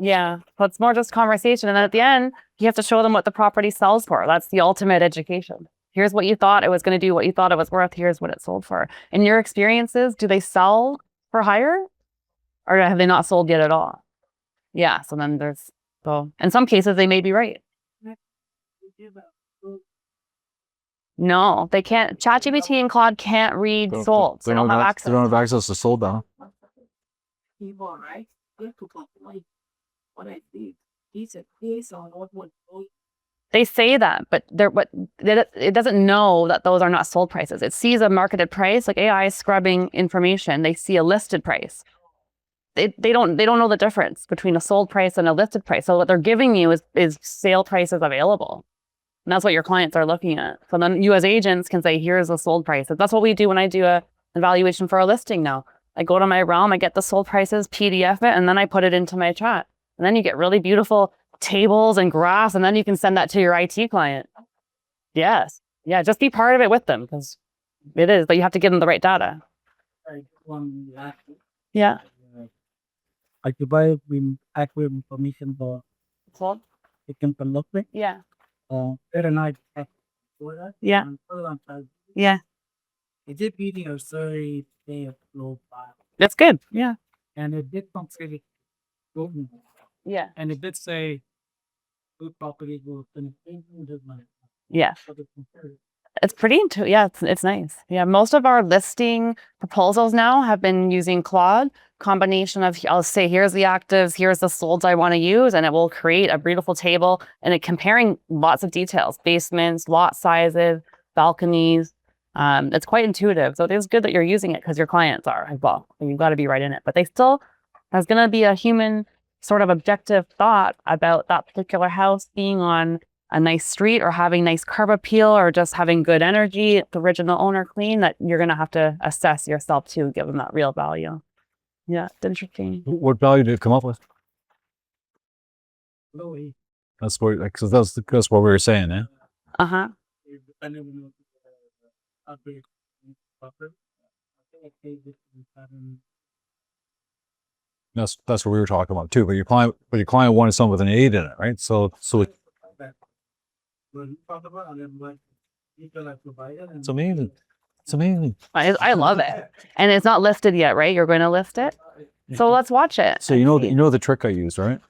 [SPEAKER 1] Yeah, so it's more just conversation. And then at the end, you have to show them what the property sells for. That's the ultimate education. Here's what you thought it was going to do, what you thought it was worth. Here's what it sold for. In your experiences, do they sell for higher? Or have they not sold yet at all? Yeah, so then in some cases, they may be right. No, they can't. ChatGPT and Claude can't read sold. They don't have access.
[SPEAKER 3] They don't have access to sold now.
[SPEAKER 4] People, right? They have to calculate what I see. These are not what
[SPEAKER 1] They say that, but it doesn't know that those are not sold prices. It sees a marketed price, like AI is scrubbing information. They see a listed price. They don't know the difference between a sold price and a listed price. So what they're giving you is sale prices available. And that's what your clients are looking at. So then you as agents can say, here's the sold price. That's what we do when I do an evaluation for a listing now. I go to my realm, I get the sold prices, PDF it, and then I put it into my chat. And then you get really beautiful tables and graphs, and then you can send that to your IT client. Yes. Yeah, just be part of it with them because it is, but you have to give them the right data. Yeah.
[SPEAKER 7] I could buy with accurate information for
[SPEAKER 1] Sold?
[SPEAKER 7] it can look like
[SPEAKER 1] Yeah.
[SPEAKER 7] better night.
[SPEAKER 1] Yeah. Yeah.
[SPEAKER 7] It did meeting a survey day of low file.
[SPEAKER 1] That's good. Yeah.
[SPEAKER 7] And it did come pretty good.
[SPEAKER 1] Yeah.
[SPEAKER 7] And it did say good property will
[SPEAKER 1] Yeah. It's pretty yeah, it's nice. Yeah, most of our listing proposals now have been using Claude. Combination of, I'll say, here's the actives, here's the solds I want to use, and it will create a beautiful table and it comparing lots of details, basements, lot sizes, balconies. It's quite intuitive. So it is good that you're using it because your clients are as well. And you've got to be right in it. But there's going to be a human sort of objective thought about that particular house being on a nice street or having nice curb appeal or just having good energy, the original owner clean, that you're going to have to assess yourself to give them that real value. Yeah, it's interesting.
[SPEAKER 3] What value did it come up with?
[SPEAKER 7] low.
[SPEAKER 3] That's what, like, so that's what we were saying, yeah?
[SPEAKER 1] Uh-huh.
[SPEAKER 3] That's what we were talking about too. But your client wanted something with an 8 in it, right? So it's amazing. It's amazing.
[SPEAKER 1] I love it. And it's not listed yet, right? You're going to list it? So let's watch it.
[SPEAKER 3] So you know the trick I used, right?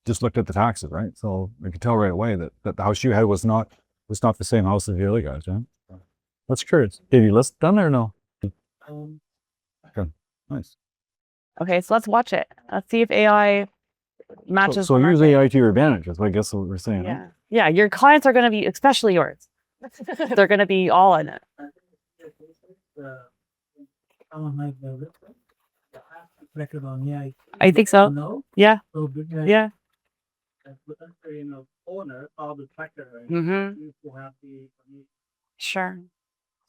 [SPEAKER 3] Just looked at the taxes, right? So you could tell right away that the house you had was not the same house as the other guys, right? That's curious. Did you list done or no? Okay. Nice.
[SPEAKER 1] Okay, so let's watch it. Let's see if AI matches.
[SPEAKER 3] So use AI to your advantage. That's what I guess what we're saying.
[SPEAKER 1] Yeah.
[SPEAKER 3] Right?
[SPEAKER 1] Yeah, your clients are going to be, especially yours. They're going to be all in it. I think so.
[SPEAKER 7] No.
[SPEAKER 1] Yeah.
[SPEAKER 7] So good.
[SPEAKER 1] Yeah.
[SPEAKER 7] Owner of the tractor.
[SPEAKER 1] Mm-hmm. Sure.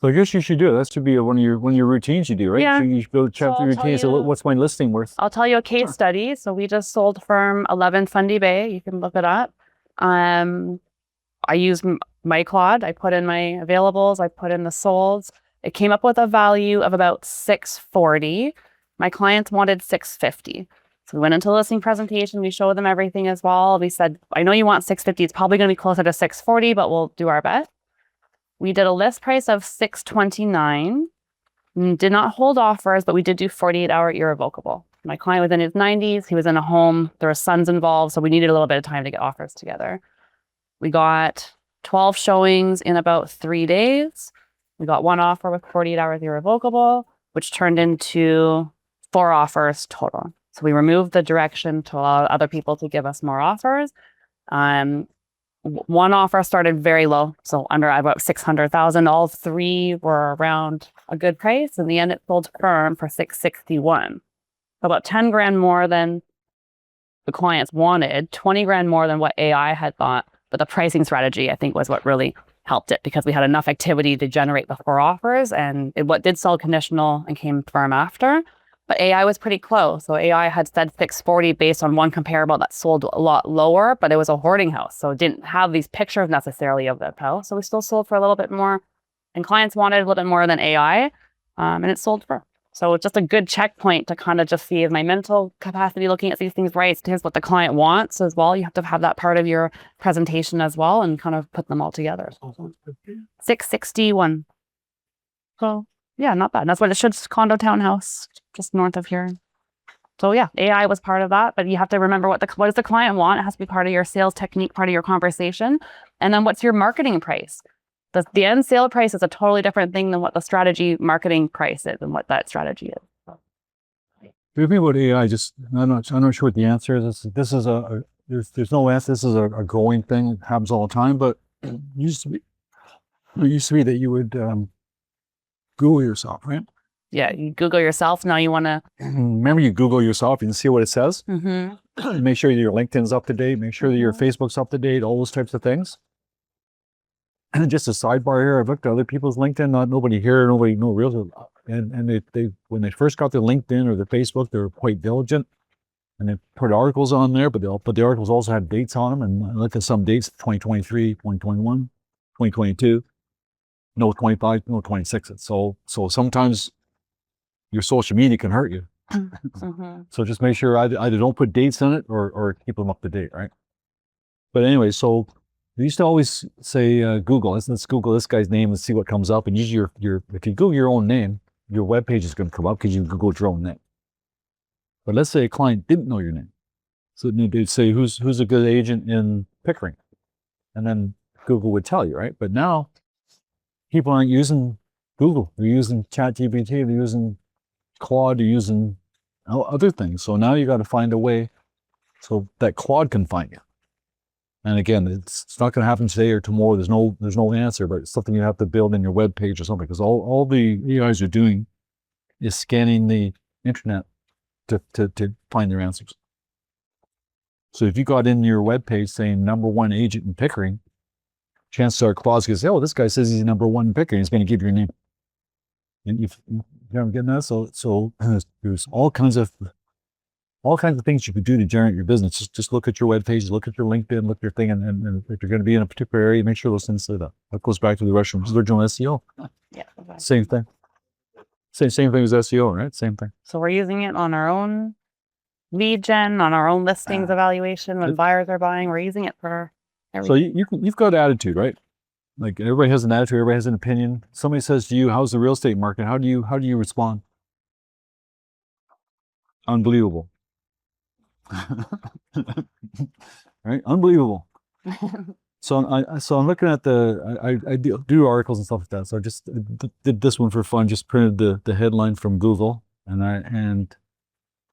[SPEAKER 3] So I guess you should do it. That should be one of your routines you do, right?
[SPEAKER 1] Yeah.
[SPEAKER 3] So you should build
[SPEAKER 1] So I'll
[SPEAKER 3] your
[SPEAKER 1] tell
[SPEAKER 3] routine. So
[SPEAKER 1] you-
[SPEAKER 3] what's my listing worth?
[SPEAKER 1] I'll tell you a case
[SPEAKER 3] Sure.
[SPEAKER 1] study. So we just sold firm 11 Fundy Bay. You can look it up. I used my Claude. I put in my availables. I put in the solds. It came up with a value of about 640. My clients wanted 650. So we went into the listing presentation. We showed them everything as well. We said, I know you want 650. It's probably going to be closer to 640, but we'll do our best. We did a list price of 629. Did not hold offers, but we did do 48-hour irrevocable. My client was in his 90s. He was in a home. There were sons involved, so we needed a little bit of time to get offers together. We got 12 showings in about 3 days. We got one offer with 48 hours irrevocable, which turned into 4 offers total. So we removed the direction to allow other people to give us more offers. One offer started very low, so under about 600,000. All 3 were around a good price. In the end, it sold firm for 661. About 10 grand more than the clients wanted, 20 grand more than what AI had thought. But the pricing strategy, I think, was what really helped it because we had enough activity to generate the 4 offers, and what did sell conditional and came firm after. But AI was pretty close. So AI had said 640 based on one comparable that sold a lot lower, but it was a hoarding house. So it didn't have these pictures necessarily of that house. So we still sold for a little bit more, and clients wanted a little bit more than AI, and it sold for. So it's just a good checkpoint to kind of just see, is my mental capacity looking at these things right? Here's what the client wants as well. You have to have that part of your presentation as well and kind of put them all together. 661. So yeah, not bad. That's what it should, condo townhouse just north of here. So yeah, AI was part of that, but you have to remember what does the client want? It has to be part of your sales technique, part of your conversation. And then what's your marketing price? The end sale price is a totally different thing than what the strategy marketing price is and what that strategy is.
[SPEAKER 3] The thing about AI, I'm not sure what the answer is. This is there's no answer. This is a growing thing. It happens all the time. But it used to be that you would Google yourself, right?
[SPEAKER 1] Yeah, you Google yourself. Now you want to.
[SPEAKER 3] Remember, you Google yourself and see what it says.
[SPEAKER 1] Mm-hmm.
[SPEAKER 3] Make sure that your LinkedIn's up to date. Make sure that your Facebook's up to date. All those types of things. And just a sidebar here, I've looked at other people's LinkedIn. Not nobody here, no realtor. And they when they first got their LinkedIn or their Facebook, they were quite diligent, and they put articles on there. But the articles also had dates on them. And I looked at some dates: 2023, 2021, 2022, no 25, no 26. So sometimes your social media can hurt you. So just make sure either don't put dates in it or keep them up to date, right? But anyway, so they used to always say, Google, let's Google this guy's name and see what comes up. And usually if you Google your own name, your web page is going to come up because you Googled your own name. But let's say a client didn't know your name. So they'd say, who's a good agent in Pickering? And then Google would tell you, right? But now people aren't using Google. They're using ChatGPT, they're using Claude, they're using other things. So now you got to find a way so that Claude can find you. And again, it's not going to happen today or tomorrow. There's no answer, but it's something you have to build in your web page or something, because all the AIs are doing is scanning the internet to find their answers. So if you got in your web page saying #1 agent in Pickering, chances are Claude's going to say, oh, this guy says he's #1 in Pickering. He's going to give your name. And you know what I'm getting at? So there's all kinds of things you could do to generate your business. Just look at your web page, look at your LinkedIn, look at your thing, and if you're going to be in a particular area, make sure those things say that. That goes back to the original SEO.
[SPEAKER 1] Yeah. Okay.
[SPEAKER 3] Same thing. Same thing as SEO, right? Same thing.
[SPEAKER 1] So we're using it on our own lead gen, on our own listings evaluation when buyers are buying. We're using it for everything.
[SPEAKER 3] So you've got attitude, right? Like everybody has an attitude, everybody has an opinion. Somebody says to you, how's the real estate market? How do you respond? Unbelievable. Right? Unbelievable. So I'm looking at I do articles and stuff like that. So I just did this one for fun, just printed the headline from Google and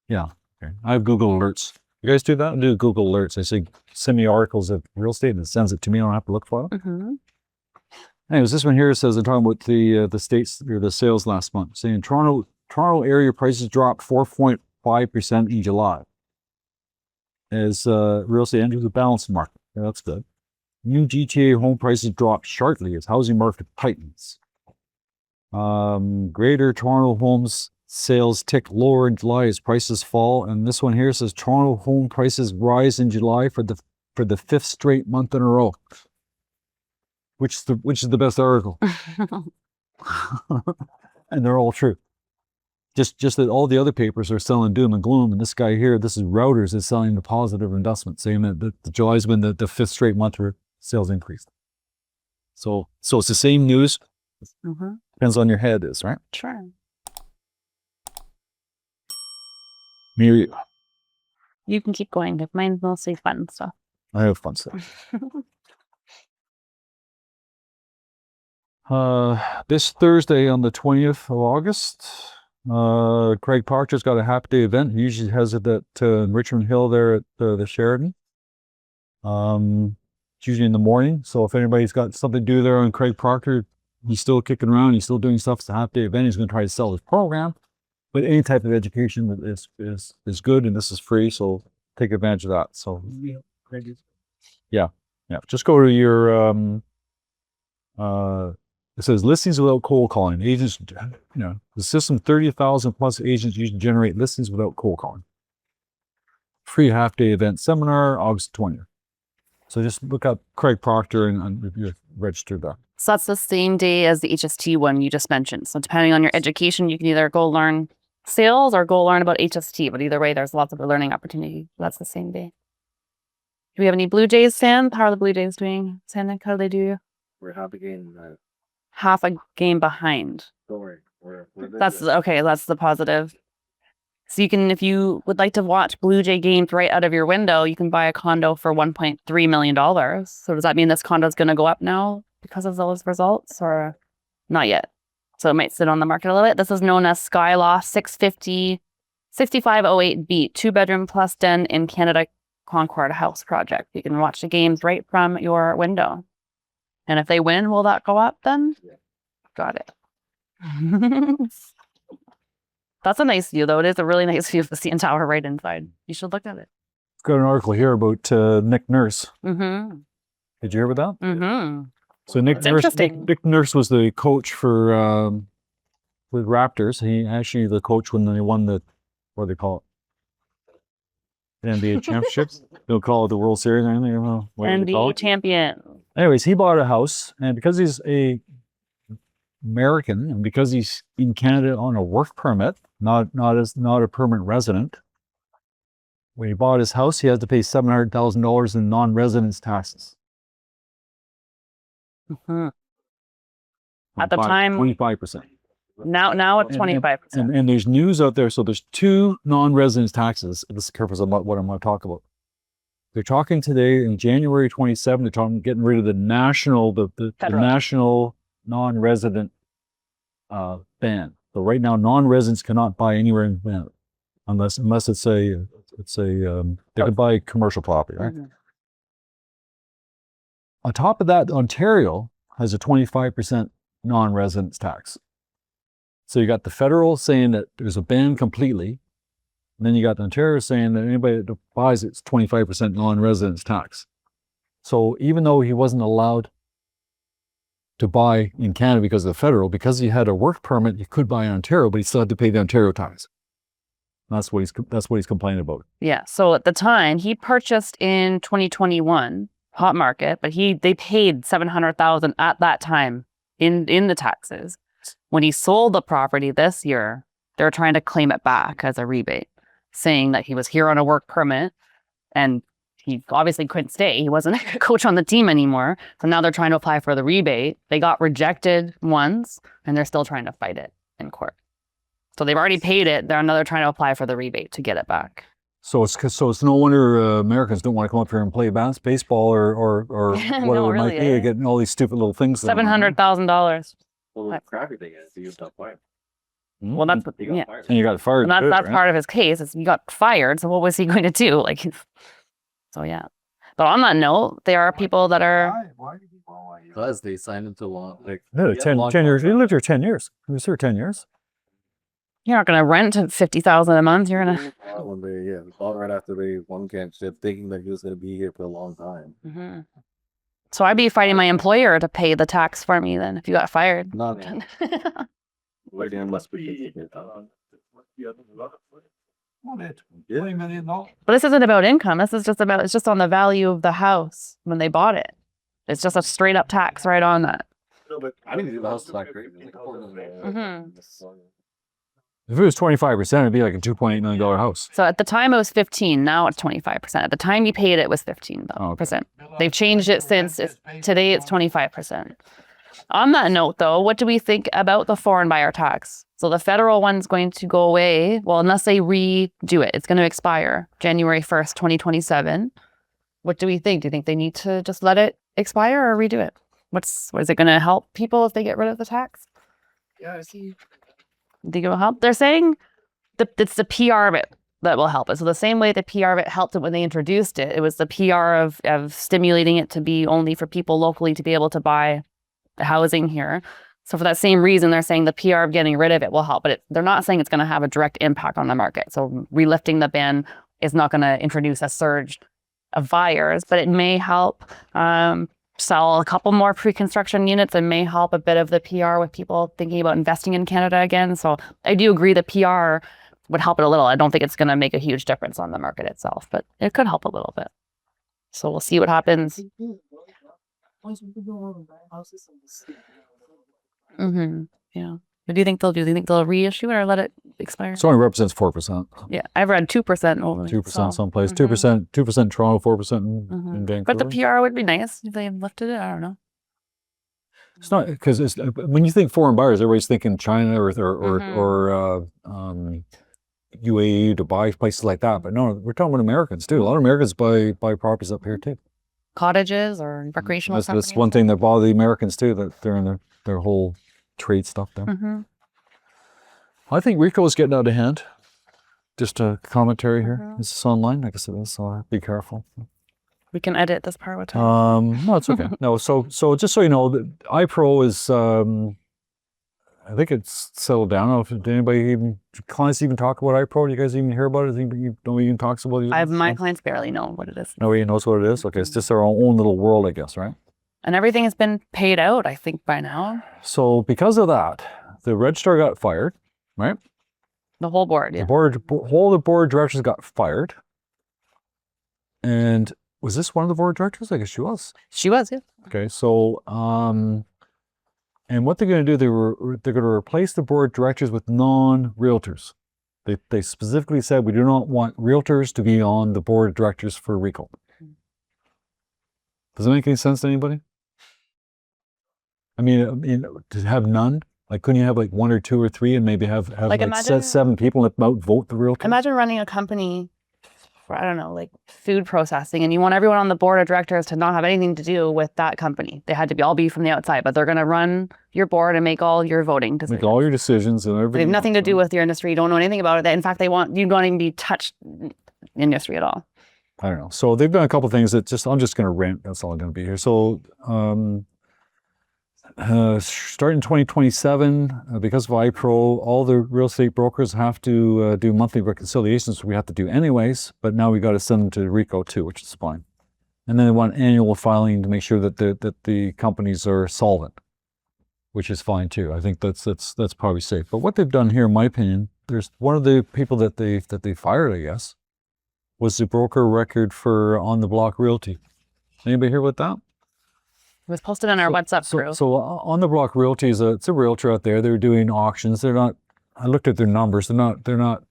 [SPEAKER 3] yeah. Okay. I have Google alerts. You guys do that? I do Google alerts. I say, send me articles of real estate and it sends it to me. I don't have to look for them. Anyways, this one here says they're talking about the states or the sales last month, saying Toronto area prices dropped 4.5% in July as real estate enters the balanced market. Yeah, that's good. New GTA home prices dropped sharply as housing market tightens. Greater Toronto homes sales tick lower in July as prices fall. And this one here says Toronto home prices rise in July for the fifth straight month in a row. Which is the best article? And they're all true. Just that all the other papers are selling doom and gloom, and this guy here, this is Realtors, is selling the positive investment, saying that the July's been the fifth straight month where sales increased. So it's the same news. Depends on your head is, right?
[SPEAKER 1] Sure.
[SPEAKER 3] Mary,
[SPEAKER 1] You can keep going. Mine's mostly fun stuff.
[SPEAKER 3] I have fun stuff. This Thursday on the 20th of August, Craig Proctor's got a half day event. He usually has it at Richmond Hill there at the Sheraton. It's usually in the morning. So if anybody's got something to do there on Craig Proctor, he's still kicking around. He's still doing stuff. It's a half day event. He's going to try to sell his program. But any type of education is good, and this is free. So take advantage of that. So yeah. Just go to your it says listings without cold calling. Agents, the system 30,000 plus agents usually generate listings without cold calling. Free half day event seminar, August 20th. So just look up Craig Proctor and if you're registered there.
[SPEAKER 1] So that's the same day as the HST one you just mentioned. So depending on your education, you can either go learn sales or go learn about HST. But either way, there's lots of learning opportunity. That's the same day. Do we have any Blue Jays fans? How are the Blue Jays doing? Sandnick, how do they do?
[SPEAKER 2] We're happy
[SPEAKER 1] Half a game behind.
[SPEAKER 2] Don't worry. We're
[SPEAKER 1] That's okay. That's the positive. So you can, if you would like to watch Blue Jay games right out of your window, you can buy a condo for $1.3 million. So does that mean this condo is going to go up now? because of those results, or not yet? So it might sit on the market a little bit. This is known as Skyloft 650 6508B, 2-bedroom plus den in Canada Concord House project. You can watch the games right from your window. And if they win, will that go up then? Yeah. Got it. That's a nice view, though. It is a really nice view of the CN Tower right inside. You should look at it.
[SPEAKER 3] I've got an article here about Nick Nurse.
[SPEAKER 1] Mm-hmm.
[SPEAKER 3] Did you hear about that?
[SPEAKER 1] Mm-hmm.
[SPEAKER 3] So Nick
[SPEAKER 1] That's
[SPEAKER 3] Nurse,
[SPEAKER 1] interesting.
[SPEAKER 3] Nick Nurse was the coach for with Raptors. He actually the coach when they won the, what do they call it? The NBA championships. They'll call it the World Series or anything. I don't know what they call
[SPEAKER 1] NBA
[SPEAKER 3] it.
[SPEAKER 1] champion.
[SPEAKER 3] Anyways, he bought a house, and because he's a American and because he's in Canada on a work permit, not a permanent resident, when he bought his house, he had to pay $700,000 in non-residence taxes.
[SPEAKER 1] Mm-hmm. At the time,
[SPEAKER 3] 25%.
[SPEAKER 1] now it's 25%.
[SPEAKER 3] And there's news out there. So there's two non-residence taxes. This is the purpose of what I'm going to talk about. They're talking today in January 27. They're talking getting rid of the national, the national non-resident ban. So right now, non-residents cannot buy anywhere in Canada unless it's a they can buy commercial property, right?
[SPEAKER 1] Mhm.
[SPEAKER 3] On top of that, Ontario has a 25% non-residence tax. So you got the federal saying that there's a ban completely, and then you got Ontario saying that anybody that buys it's 25% non-residence tax. So even though he wasn't allowed to buy in Canada because of the federal, because he had a work permit, he could buy in Ontario, but he still had to pay the Ontario tax. That's what he's complaining about.
[SPEAKER 1] Yeah. So at the time, he purchased in 2021, hot market, but they paid $700,000 at that time in the taxes. When he sold the property this year, they're trying to claim it back as a rebate, saying that he was here on a work permit and he obviously couldn't stay. He wasn't a coach on the team anymore. So now they're trying to apply for the rebate. They got rejected once and they're still trying to fight it in court. So they've already paid it. They're trying to apply for the rebate to get it back.
[SPEAKER 3] So it's no wonder Americans don't want to come up here and play baseball or whatever
[SPEAKER 1] No,
[SPEAKER 3] it might
[SPEAKER 1] really,
[SPEAKER 3] be.
[SPEAKER 1] eh?
[SPEAKER 3] Getting all these stupid little things.
[SPEAKER 1] $700,000.
[SPEAKER 2] Well, the crappy thing is you got fired.
[SPEAKER 1] Well, that's
[SPEAKER 2] You got
[SPEAKER 1] yeah.
[SPEAKER 2] fired.
[SPEAKER 3] And you got fired.
[SPEAKER 1] And that's
[SPEAKER 3] right?
[SPEAKER 1] part of his case. Is he got fired. So what was he going to do? So yeah. But on that note, there are people that are.
[SPEAKER 5] Why did he go?
[SPEAKER 2] Because they signed into law. Like,
[SPEAKER 3] Yeah, 10 years. He lived here 10 years. He was here 10 years.
[SPEAKER 1] You're not going to rent $50,000 a month. You're going to.
[SPEAKER 2] when they called right after they won championship, thinking that he was going to be here for a long time.
[SPEAKER 1] Mm-hmm. So I'd be fighting my employer to pay the tax for me then if you got fired.
[SPEAKER 2] Not waiting unless we
[SPEAKER 5] $20 million.
[SPEAKER 1] But this isn't about income. This is it's just on the value of the house when they bought it. It's just a straight up tax right on that.
[SPEAKER 2] I mean, the house is not great.
[SPEAKER 1] Mhm.
[SPEAKER 3] If it was 25%, it'd be like a $2.8 million house.
[SPEAKER 1] So at the time it was 15. Now it's 25%. At the time you paid it was 15%.
[SPEAKER 3] Oh, okay.
[SPEAKER 1] They've changed it since today it's 25%. On that note, though, what do we think about the foreign buyer tax? So the federal one's going to go away. Well, unless they redo it, it's going to expire January 1st, 2027. What do we think? Do you think they need to just let it expire or redo it? Is it going to help people if they get rid of the tax?
[SPEAKER 5] Yeah, I see.
[SPEAKER 1] Think it will help? They're saying it's the PR of it that will help it. So the same way the PR of it helped it when they introduced it, it was the PR of stimulating it to be only for people locally to be able to buy housing here. So for that same reason, they're saying the PR of getting rid of it will help, but they're not saying it's going to have a direct impact on the market. So relifting the ban is not going to introduce a surge of buyers, but it may help sell a couple more pre-construction units and may help a bit of the PR with people thinking about investing in Canada again. So I do agree the PR would help it a little. I don't think it's going to make a huge difference on the market itself, but it could help a little bit. So we'll see what happens. Mm-hmm. Yeah. What do you think they'll do? Do you think they'll reissue it or let it expire?
[SPEAKER 3] So it only represents 4%.
[SPEAKER 1] Yeah, I've read 2% over.
[SPEAKER 3] 2% someplace.
[SPEAKER 1] Mhm.
[SPEAKER 3] 2% Toronto, 4% in Vancouver.
[SPEAKER 1] But the PR would be nice if they lifted it. I don't know.
[SPEAKER 3] It's not because when you think foreign buyers, everybody's thinking China or UAE, Dubai, places like that. But no, we're talking about Americans too. A lot of Americans buy properties up here too.
[SPEAKER 1] cottages or recreational
[SPEAKER 3] That's one thing that bothers the Americans too, that they're in their whole trade stuff there.
[SPEAKER 1] Mm-hmm.
[SPEAKER 3] I think RECO is getting out of hand. Just a commentary here. Is this online? I guess it is, so be careful.
[SPEAKER 1] We can edit this part with time.
[SPEAKER 3] No, it's okay. No, so just so you know, the iPro is, I think it's settled down. I don't know if do clients even talk about iPro? Do you guys even hear about it? Nobody even talks about it?
[SPEAKER 1] My clients barely know what it is.
[SPEAKER 3] Nobody knows what it is? Okay, it's just our own little world, I guess, right?
[SPEAKER 1] And everything has been paid out, I think, by now.
[SPEAKER 3] So because of that, the registrar got fired, right?
[SPEAKER 1] The whole board, yeah.
[SPEAKER 3] The whole of the board of directors got fired. And was this one of the board of directors? I guess she was.
[SPEAKER 1] She was, yeah.
[SPEAKER 3] Okay, so and what they're going to do, they're going to replace the board of directors with non-realtors. They specifically said we do not want realtors to be on the board of directors for RECO. Does that make any sense to anybody? I mean, to have none. Like, couldn't you have like 1 or 2 or 3 and maybe have like
[SPEAKER 1] imagine,
[SPEAKER 3] 7 people that vote the realtor?
[SPEAKER 1] Imagine running a company for, I don't know, like food processing, and you want everyone on the board of directors to not have anything to do with that company. They had to all be from the outside, but they're going to run your board and make all your voting decisions.
[SPEAKER 3] Make all your decisions and everything.
[SPEAKER 1] They have nothing to do with your industry. You don't know anything about it. In fact, you don't even be touched industry at all.
[SPEAKER 3] I don't know. So they've done a couple of things that I'm just going to rant. That's all I'm going to be here. So starting in 2027, because of iPro, all the real estate brokers have to do monthly reconciliations, we have to do anyways, but now we got to send them to RECO too, which is fine. And then they want annual filing to make sure that the companies are solvent, which is fine too. I think that's probably safe. But what they've done here, in my opinion, there's one of the people that they fired, I guess, was the broker record for On the Block Realty. Anybody hear about that?
[SPEAKER 1] It was posted on our WhatsApp group.
[SPEAKER 3] So On the Block Realty it's a realtor out there. They're doing auctions. They're not. I looked at their numbers. They're not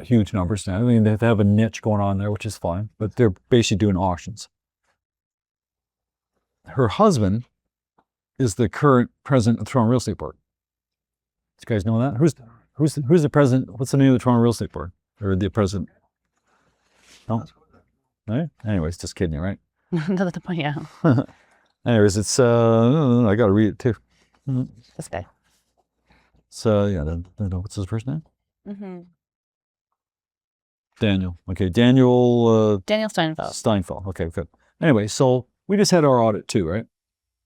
[SPEAKER 3] huge numbers now. I mean, they have a niche going on there, which is fine. But they're basically doing auctions. Her husband is the current president of the Toronto Real Estate Board. Do you guys know that? Who's the president? What's the name of the Toronto Real Estate Board? Or the president? No. Right? Anyways, just kidding you, right?
[SPEAKER 1] Yeah.
[SPEAKER 3] Anyways, it's I gotta read it too.
[SPEAKER 1] This guy.
[SPEAKER 3] So yeah, what's his first name?
[SPEAKER 1] Mm-hmm.
[SPEAKER 3] Daniel. Okay, Daniel
[SPEAKER 1] Steinfeld.
[SPEAKER 3] Okay, good. Anyway, so we just had our audit too, right?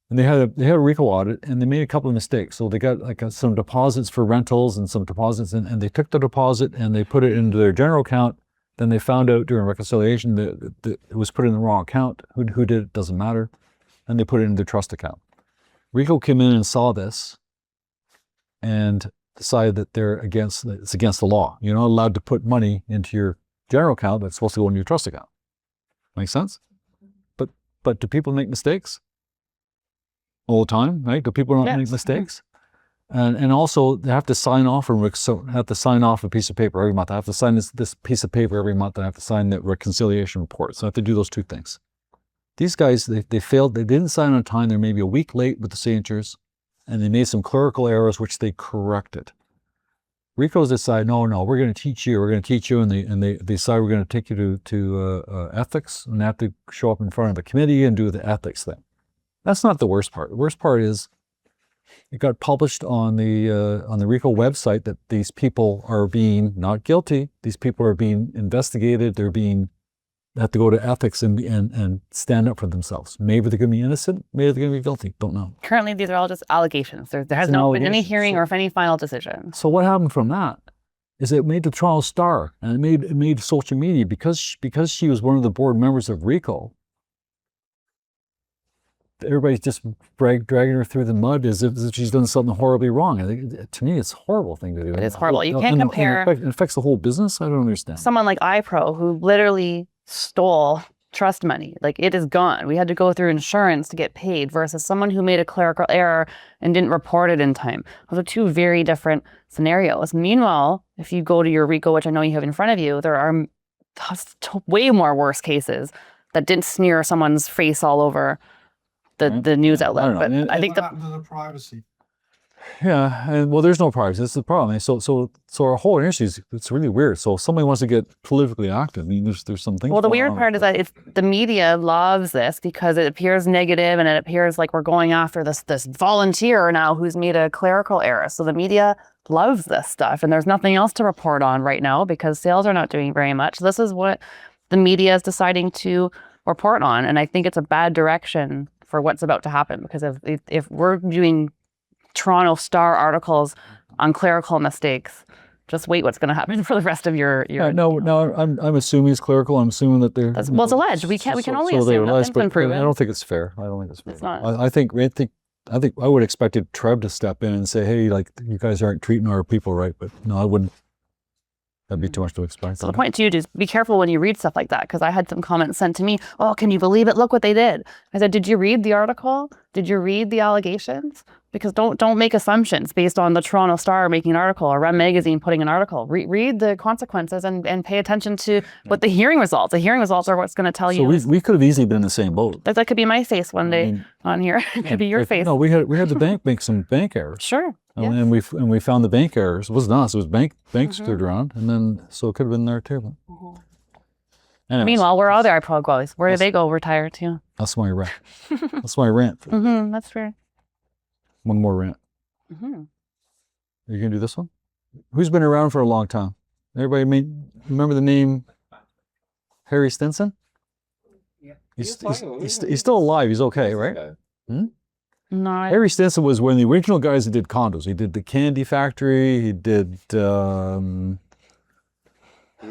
[SPEAKER 3] And they had a RECO audit, and they made a couple of mistakes. So they got like some deposits for rentals and some deposits, and they took the deposit and they put it into their general account. Then they found out during reconciliation that it was put in the wrong account. Who did it doesn't matter. And they put it in their trust account. RECO came in and saw this and decided that it's against the law. You're not allowed to put money into your general account that's supposed to go into your trust account. Make sense? But do people make mistakes? All the time, right? Do people not make mistakes? And also they have to sign off a piece of paper every month. I have to sign this piece of paper every month, and I have to sign the reconciliation report. So I have to do those 2 things. These guys, they failed. They didn't sign on time. They're maybe a week late with the signatures, and they made some clerical errors, which they corrected. RECO's decided, no, we're going to teach you. We're going to teach you, and they decide we're going to take you to ethics, and they have to show up in front of the committee and do the ethics thing. That's not the worst part. The worst part is it got published on the RECO website that these people are being not guilty. These people are being investigated. They have to go to ethics and stand up for themselves. Maybe they're going to be innocent. Maybe they're going to be guilty. Don't know.
[SPEAKER 1] Currently, these are all just allegations. There has not been any hearing or any final decision.
[SPEAKER 3] So what happened from that is it made the Toronto Star, and it made social media because she was one of the board members of RECO. Everybody's just dragging her through the mud as if she's done something horribly wrong. I think, to me, it's a horrible thing to do.
[SPEAKER 1] It is horrible. You can't compare.
[SPEAKER 3] It affects the whole business. I don't understand.
[SPEAKER 1] Someone like iPro, who literally stole trust money, like it is gone. We had to go through insurance to get paid, versus someone who made a clerical error and didn't report it in time. Those are 2 very different scenarios. Meanwhile, if you go to your RECO, which I know you have in front of you, there are way more worse cases that didn't smear someone's face all over the news outlet. But I think
[SPEAKER 5] the privacy.
[SPEAKER 3] Yeah, and well, there's no privacy. That's the problem. And so our whole industry it's really weird. So if somebody wants to get politically active, I mean, there's some things.
[SPEAKER 1] Well, the
[SPEAKER 3] going
[SPEAKER 1] weird
[SPEAKER 3] on
[SPEAKER 1] part is that it's the media loves this because it appears negative and it appears like we're going after this volunteer now who's made a clerical error. So the media loves this stuff, and there's nothing else to report on right now because sales are not doing very much. This is what the media is deciding to report on, and I think it's a bad direction for what's about to happen because if we're doing Toronto Star articles on clerical mistakes, just wait what's going to happen for the rest of your
[SPEAKER 3] No, I'm assuming it's clerical. I'm assuming that they're
[SPEAKER 1] well, it's alleged. We can only
[SPEAKER 3] so
[SPEAKER 1] assume. Nothing's been
[SPEAKER 3] but
[SPEAKER 1] proven.
[SPEAKER 3] I don't think it's fair. I don't think it's fair.
[SPEAKER 1] It's not.
[SPEAKER 3] I think I would expect TRREB to step in and say, hey, like you guys aren't treating our people right. But no, I wouldn't. That'd be too much to expect.
[SPEAKER 1] So the point to you is be careful when you read stuff like that, because I had some comments sent to me. Oh, can you believe it? Look what they did. I said, did you read the article? Did you read the allegations? Because don't make assumptions based on the Toronto Star making an article or REM Magazine putting an article. Read the consequences and pay attention to what the hearing results. The hearing results are what's going to tell you.
[SPEAKER 3] So we could have easily been in the same boat.
[SPEAKER 1] That could be my face one day on here. It could be your face.
[SPEAKER 3] No, we had the bank make some bank errors.
[SPEAKER 1] Sure. Yeah.
[SPEAKER 3] And we found the bank errors. It wasn't us. It was banks screwed around, and then so it could have been there too. Anyways,
[SPEAKER 1] Meanwhile, where are our pro guys? Where do they go retire to?
[SPEAKER 3] that's my rant. That's my rant.
[SPEAKER 1] That's fair.
[SPEAKER 3] One more rant. Are you gonna do this one? Who's been around for a long time? Everybody remember the name Harry Stinson?
[SPEAKER 2] Yeah.
[SPEAKER 3] He's still alive. He's okay, right?
[SPEAKER 1] No.
[SPEAKER 3] Harry Stinson was one of the original guys that did condos. He did the Candy Factory. He did.
[SPEAKER 2] He's a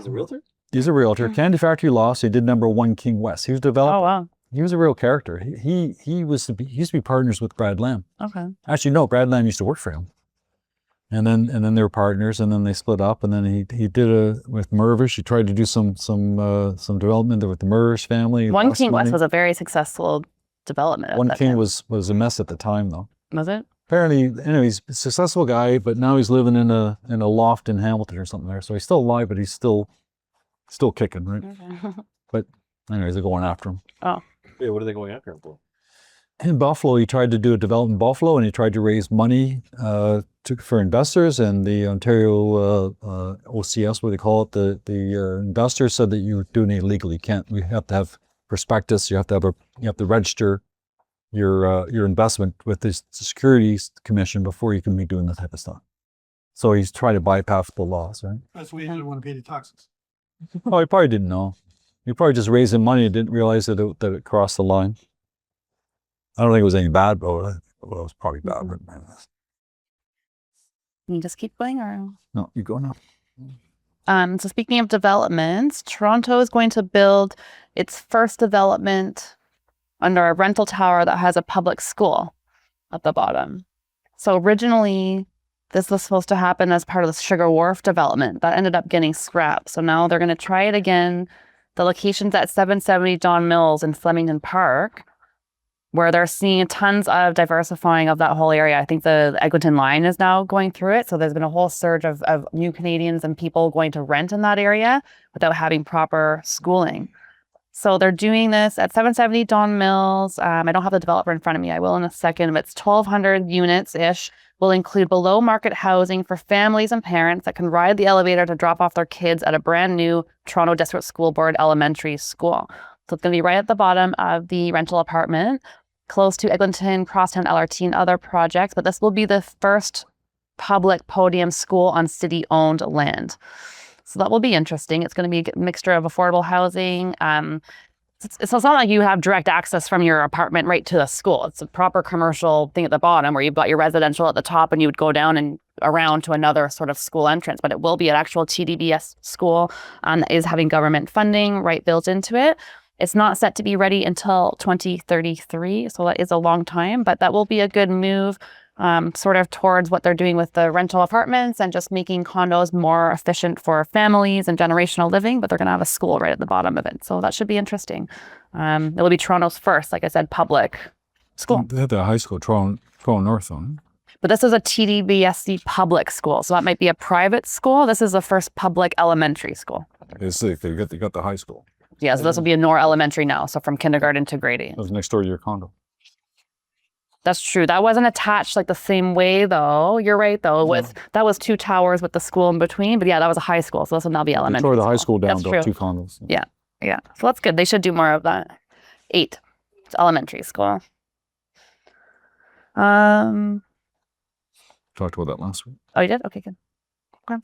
[SPEAKER 2] realtor?
[SPEAKER 3] He's a realtor. Candy Factory lost. He did number 1 King West. He was developed.
[SPEAKER 1] Oh wow.
[SPEAKER 3] He was a real character. He used to be partners with Brad Lamb.
[SPEAKER 1] Okay.
[SPEAKER 3] Actually, no, Brad Lamb used to work for him. And then they were partners, and then they split up. And then he did with Mervish. He tried to do some development with the Mervish family.
[SPEAKER 1] 1 King West was a very successful development.
[SPEAKER 3] 1 King was a mess at the time, though.
[SPEAKER 1] Was it?
[SPEAKER 3] Apparently, he's a successful guy, but now he's living in a loft in Hamilton or something there. So he's still alive, but he's still kicking, right?
[SPEAKER 1] Okay.
[SPEAKER 3] But anyways, they're going after him.
[SPEAKER 1] Oh.
[SPEAKER 2] Yeah, what are they going after him for?
[SPEAKER 3] In Buffalo, he tried to do a development in Buffalo, and he tried to raise money for investors. And the Ontario OCS, what they call it, the investors said that you're doing it illegally. You can't. We have to have prospectus. You have to register your investment with the Securities Commission before you can be doing that type of stuff. So he's trying to bypass the laws, right?
[SPEAKER 5] That's why you didn't want to pay the taxes.
[SPEAKER 3] Oh, he probably didn't know. He probably just raising money and didn't realize that it crossed the line. I don't think it was any bad, but it was probably bad. But
[SPEAKER 1] Can you just keep going, or?
[SPEAKER 3] no, you go now.
[SPEAKER 1] So speaking of developments, Toronto is going to build its first development under a rental tower that has a public school at the bottom. So originally, this was supposed to happen as part of the Sugar Wharf development that ended up getting scrapped. So now they're going to try it again. The location's at 770 Don Mills in Flemington Park, where they're seeing tons of diversifying of that whole area. I think the Eglinton line is now going through it. So there's been a whole surge of new Canadians and people going to rent in that area without having proper schooling. So they're doing this at 770 Don Mills. I don't have the developer in front of me. I will in a second. But it's 1,200 units-ish. Will include below market housing for families and parents that can ride the elevator to drop off their kids at a brand new Toronto District School Board elementary school. So it's going to be right at the bottom of the rental apartment, close to Eglinton, Crosstown LRT, and other projects. But this will be the first public podium school on city-owned land. So that will be interesting. It's going to be a mixture of affordable housing. So it's not like you have direct access from your apartment right to the school. It's a proper commercial thing at the bottom where you've got your residential at the top and you would go down and around to another sort of school entrance. But it will be an actual TDBS school that is having government funding right built into it. It's not set to be ready until 2033, so that is a long time, but that will be a good move sort of towards what they're doing with the rental apartments and just making condos more efficient for families and generational living, but they're going to have a school right at the bottom of it. So that should be interesting. It will be Toronto's first, like I said, public school.
[SPEAKER 3] They had the high school, Toronto North on.
[SPEAKER 1] But this is a TDBSC public school, so that might be a private school. This is the first public elementary school.
[SPEAKER 3] It's like they got the high school.
[SPEAKER 1] Yeah, so this will be a Nor Elementary now, so from kindergarten to grade 8.
[SPEAKER 3] That was next door to your condo.
[SPEAKER 1] That's true. That wasn't attached like the same way though. You're right though. That was 2 towers with the school in between. But yeah, that was a high school. So this will now be
[SPEAKER 3] They
[SPEAKER 1] elementary.
[SPEAKER 3] tore the high school down,
[SPEAKER 1] That's
[SPEAKER 3] built
[SPEAKER 1] true.
[SPEAKER 3] 2 condos.
[SPEAKER 1] Yeah. Yeah. So that's good. They should do more of that. 8. It's elementary school.
[SPEAKER 3] Talked about that last week.
[SPEAKER 1] Oh, you did? Okay, good. Okay.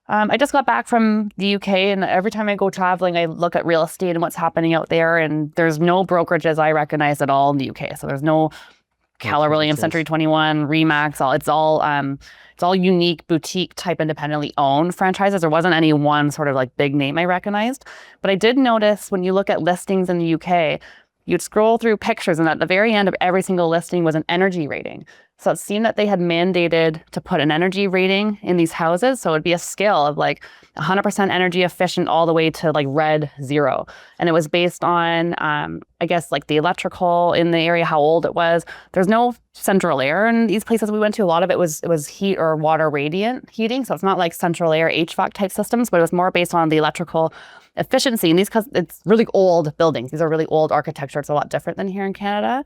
[SPEAKER 1] I just got back from the UK, and every time I go traveling, I look at real estate and what's happening out there. And there's no brokerages I recognize at all in the UK. So there's no Keller Williams, Century 21, Remax. It's all unique boutique type independently owned franchises. There wasn't any one sort of like big name I recognized. But I did notice when you look at listings in the UK, you'd scroll through pictures, and at the very end of every single listing was an energy rating. So it seemed that they had mandated to put an energy rating in these houses. So it'd be a scale of like 100% energy efficient all the way to like red 0. And it was based on, I guess, like the electrical in the area, how old it was. There's no central air in these places we went to. A lot of it was heat or water radiant heating. So it's not like central air HVAC type systems, but it was more based on the electrical efficiency. And because it's really old buildings. These are really old architecture. It's a lot different than here in Canada.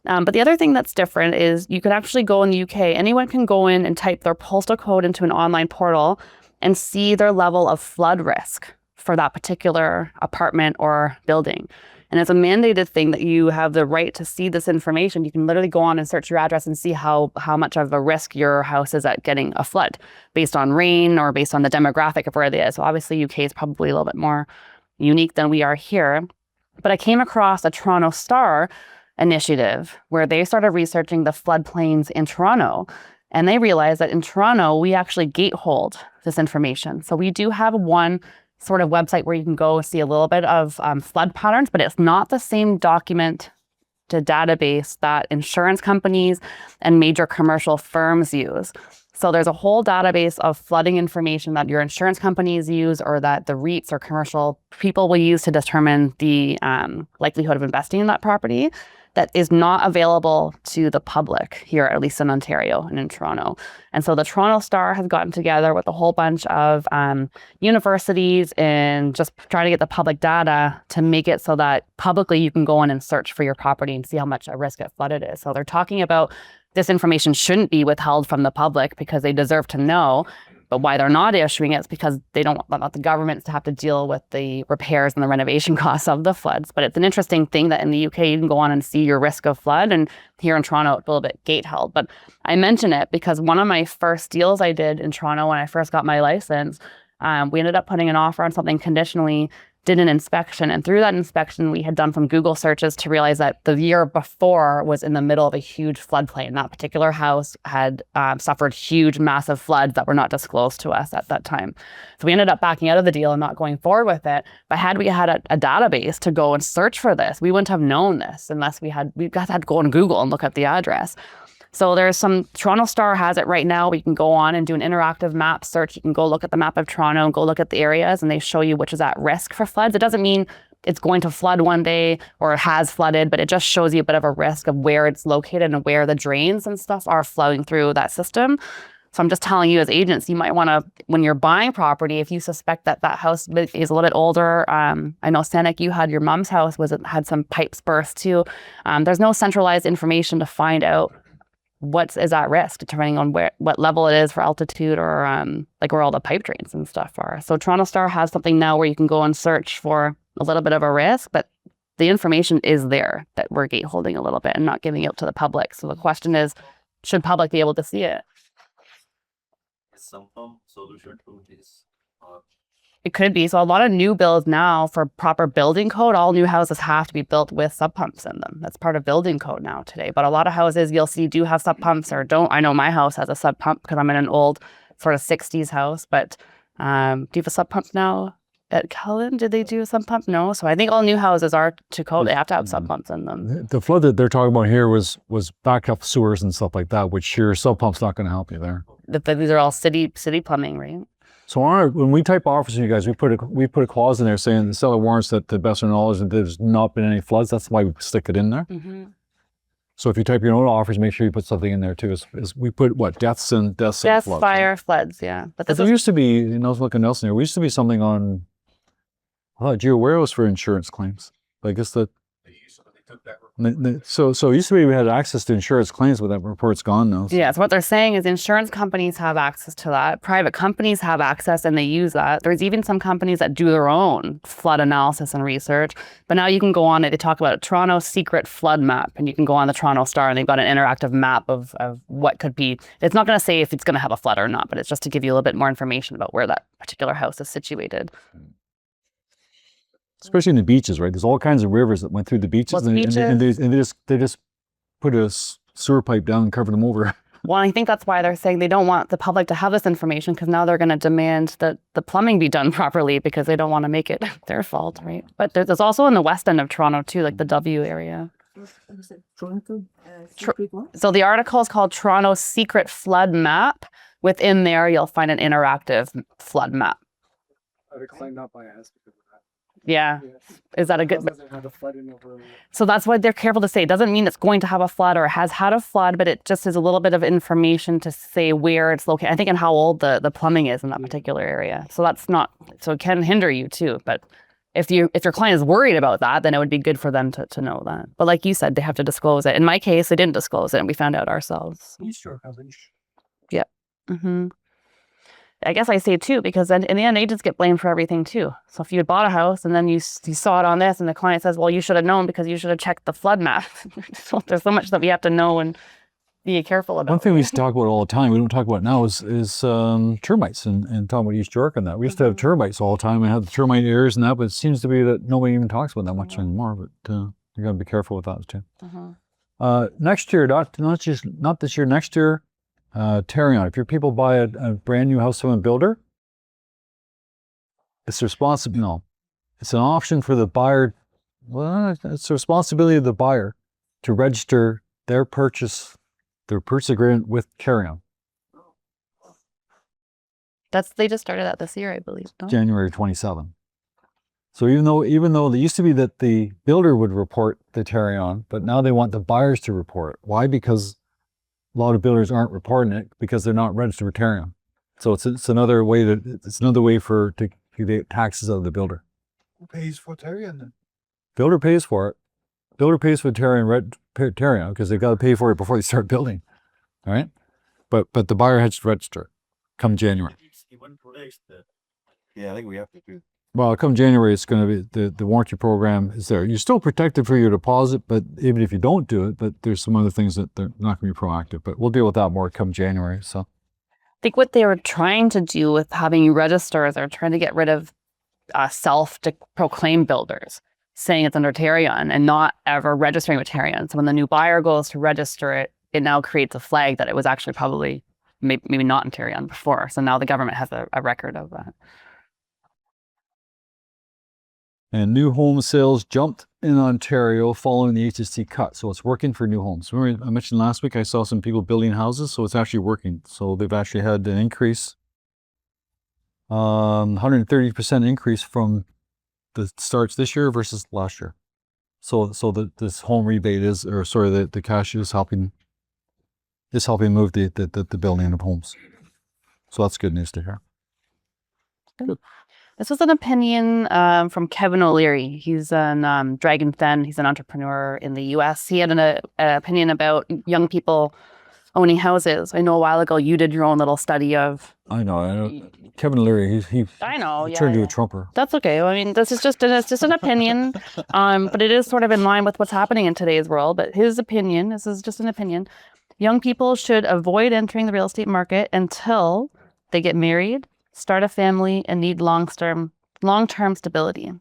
[SPEAKER 1] But the other thing that's different is you can actually go in the UK, anyone can go in and type their postal code into an online portal and see their level of flood risk for that particular apartment or building. And it's a mandated thing that you have the right to see this information. You can literally go on and search your address and see how much of a risk your house is at getting a flood based on rain or based on the demographic of where it is. So obviously UK is probably a little bit more unique than we are here. But I came across a Toronto Star initiative where they started researching the floodplains in Toronto. And they realized that in Toronto, we actually gatehold this information. So we do have one sort of website where you can go see a little bit of flood patterns, but it's not the same document to database that insurance companies and major commercial firms use. So there's a whole database of flooding information that your insurance companies use or that the REITs or commercial people will use to determine the likelihood of investing in that property that is not available to the public here, at least in Ontario and in Toronto. And so the Toronto Star has gotten together with a whole bunch of universities and just trying to get the public data to make it so that publicly you can go in and search for your property and see how much at risk of flood it is. So they're talking about this information shouldn't be withheld from the public because they deserve to know. But why they're not issuing it is because they don't want the governments to have to deal with the repairs and the renovation costs of the floods. But it's an interesting thing that in the UK, you can go on and see your risk of flood. And here in Toronto, it's a little bit gate held. But I mention it because one of my first deals I did in Toronto when I first got my license, we ended up putting an offer on something conditionally, did an inspection. And through that inspection, we had done some Google searches to realize that the year before was in the middle of a huge floodplain. That particular house had suffered huge, massive floods that were not disclosed to us at that time. So we ended up backing out of the deal and not going forward with it. But had we had a database to go and search for this, we wouldn't have known this unless we had to go on Google and look at the address. So there's some, Toronto Star has it right now. We can go on and do an interactive map search. You can go look at the map of Toronto and go look at the areas and they show you which is at risk for floods. It doesn't mean it's going to flood one day or it has flooded, but it just shows you a bit of a risk of where it's located and where the drains and stuff are flowing through that system. So I'm just telling you as agents, you might want to, when you're buying property, if you suspect that that house is a little bit older, I know Sanik, you had your mom's house had some pipes burst too. There's no centralized information to find out what is at risk, depending on what level it is for altitude or like where all the pipe drains and stuff are. So Toronto Star has something now where you can go and search for a little bit of a risk, but the information is there that we're gate holding a little bit and not giving out to the public. So the question is, should public be able to see it?
[SPEAKER 2] Some solution to this.
[SPEAKER 1] It could be. So a lot of new builds now for proper building code, all new houses have to be built with sub pumps in them. That's part of building code now today. But a lot of houses you'll see do have sub pumps or don't. I know my house has a sub pump because I'm in an old sort of 60s house. But do you have a sub pump now at Cullen? Did they do a sub pump? No. So I think all new houses are to code. They have to have sub pumps in them.
[SPEAKER 3] The flood that they're talking about here was backup sewers and stuff like that, which your sub pump's not going to help you there.
[SPEAKER 1] These are all city plumbing, right?
[SPEAKER 3] So when we type offers to you guys, we put a clause in there saying the seller warrants that to the best of their knowledge that there's not been any floods. That's why we stick it in there.
[SPEAKER 1] Mm-hmm.
[SPEAKER 3] So if you type your own offers, make sure you put something in there too. Is we put what deaths and floods.
[SPEAKER 1] Fire, floods, yeah. But
[SPEAKER 3] there used to be, I was looking else in there. We used to be something on. I thought Geo was for insurance claims. I guess that. So it used to be we had access to insurance claims, but that report's gone now.
[SPEAKER 1] Yeah, so what they're saying is insurance companies have access to that. Private companies have access and they use that. There's even some companies that do their own flood analysis and research. But now you can go on it. They talk about a Toronto secret flood map, and you can go on the Toronto Star and they've got an interactive map of what could be. It's not going to say if it's going to have a flood or not, but it's just to give you a little bit more information about where that particular house is situated.
[SPEAKER 3] Especially in the beaches, right? There's all kinds of rivers that went through the beaches,
[SPEAKER 1] Well,
[SPEAKER 3] and
[SPEAKER 1] beaches-
[SPEAKER 3] they just put a sewer pipe down and covered them over.
[SPEAKER 1] Well, I think that's why they're saying they don't want the public to have this information, because now they're going to demand that the plumbing be done properly because they don't want to make it their fault, right? But there's also in the west end of Toronto too, like the W area. So the article is called Toronto Secret Flood Map. Within there, you'll find an interactive flood map.
[SPEAKER 5] I declined not by ask because of that.
[SPEAKER 1] Yeah. Is that a good?
[SPEAKER 5] Doesn't have a flood in over.
[SPEAKER 1] So that's what they're careful to say. It doesn't mean it's going to have a flood or has had a flood, but it just is a little bit of information to say where it's located. I think and how old the plumbing is in that particular area. So that's not, so it can hinder you too. But if your client is worried about that, then it would be good for them to know that. But like you said, they have to disclose it. In my case, they didn't disclose it and we found out ourselves.
[SPEAKER 5] Each York has each.
[SPEAKER 1] Yeah. Mm-hmm. I guess I say too, because then in the end, agents get blamed for everything too. So if you had bought a house and then you saw it on this and the client says, well, you should have known because you should have checked the flood map. So there's so much that we have to know and be careful about.
[SPEAKER 3] One thing we used to talk about all the time, we don't talk about now, is termites and talking about East York and that. We used to have termites all the time. We had the termite errors and that, but it seems to be that nobody even talks about that much anymore. But you got to be careful with that too. Next year, not this year, next year, Tarion, if your people buy a brand new house from a builder, it's it's an option for the buyer. Well, it's the responsibility of the buyer to register their purchase agreement with Tarion.
[SPEAKER 1] They just started that this year, I believe. No?
[SPEAKER 3] January 27. So even though it used to be that the builder would report the Tarion, but now they want the buyers to report. Why? Because a lot of builders aren't reporting it because they're not registered with Tarion. So it's another way to get taxes out of the builder.
[SPEAKER 5] Who pays for Tarion then?
[SPEAKER 3] Builder pays for it. Builder pays for Tarion because they've got to pay for it before they start building. All right, but the buyer has to register come January.
[SPEAKER 2] Yeah, I think we have to do.
[SPEAKER 3] Well, come January, it's going to be the warranty program is there. You're still protected for your deposit, but even if you don't do it, but there's some other things that they're not going to be proactive. But we'll deal with that more come January. So
[SPEAKER 1] I think what they were trying to do with having you register is they're trying to get rid of self-proclaimed builders saying it's under Tarion and not ever registering with Tarion. So when the new buyer goes to register it, it now creates a flag that it was actually probably maybe not in Tarion before. So now the government has a record of that.
[SPEAKER 3] And new home sales jumped in Ontario following the HST cut. So it's working for new homes. Remember I mentioned last week I saw some people building houses, so it's actually working. So they've actually had an increase, 130% increase from the starts this year versus last year. So this home rebate the cash is helping move the building of homes. So that's good news to hear. Good.
[SPEAKER 1] This was an opinion from Kevin O'Leary. He's an Dragon Den. He's an entrepreneur in the U.S. He had an opinion about young people owning houses. I know a while ago you did your own little study of.
[SPEAKER 3] I know. Kevin O'Leary. He turned to a Trumper.
[SPEAKER 1] That's okay. I mean, it's just an opinion, but it is sort of in line with what's happening in today's world. But his opinion, this is just an opinion. Young people should avoid entering the real estate market until they get married, start a family, and need long-term stability.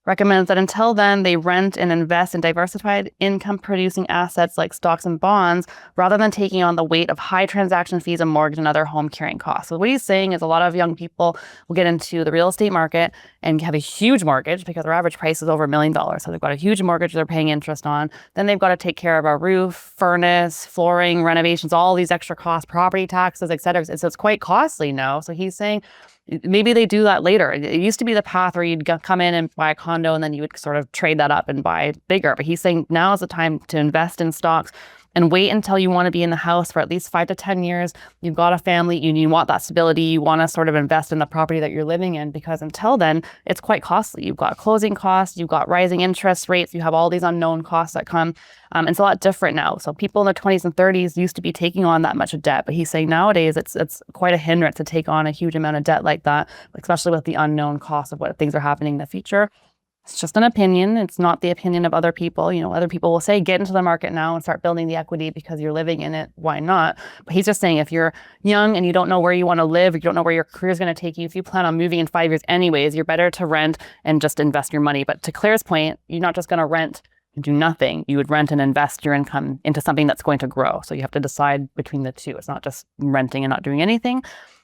[SPEAKER 1] Recommends that until then, they rent and invest in diversified income-producing assets like stocks and bonds, rather than taking on the weight of high transaction fees and mortgage and other home carrying costs. So what he's saying is a lot of young people will get into the real estate market and have a huge mortgage because their average price is over $1 million. So they've got a huge mortgage they're paying interest on. Then they've got to take care of a roof, furnace, flooring, renovations, all these extra costs, property taxes, et cetera. So it's quite costly now. So he's saying maybe they do that later. It used to be the path where you'd come in and buy a condo and then you would sort of trade that up and buy bigger. But he's saying now is the time to invest in stocks, and wait until you want to be in the house for at least 5 to 10 years. You've got a family, you want that stability, you want to sort of invest in the property that you're living in, because until then, it's quite costly. You've got closing costs, you've got rising interest rates, you have all these unknown costs that come. It's a lot different now. So people in their 20s and 30s used to be taking on that much of debt, but he's saying nowadays it's quite a hindrance to take on a huge amount of debt like that, especially with the unknown cost of what things are happening in the future. It's just an opinion. It's not the opinion of other people. Other people will say, get into the market now and start building the equity because you're living in it. Why not? But he's just saying, if you're young and you don't know where you want to live, you don't know where your career is going to take you, if you plan on moving in 5 years anyways, you're better to rent and just invest your money. But to Claire's point, you're not just going to rent and do nothing. You would rent and invest your income into something that's going to grow. So you have to decide between the two. It's not just renting and not doing anything.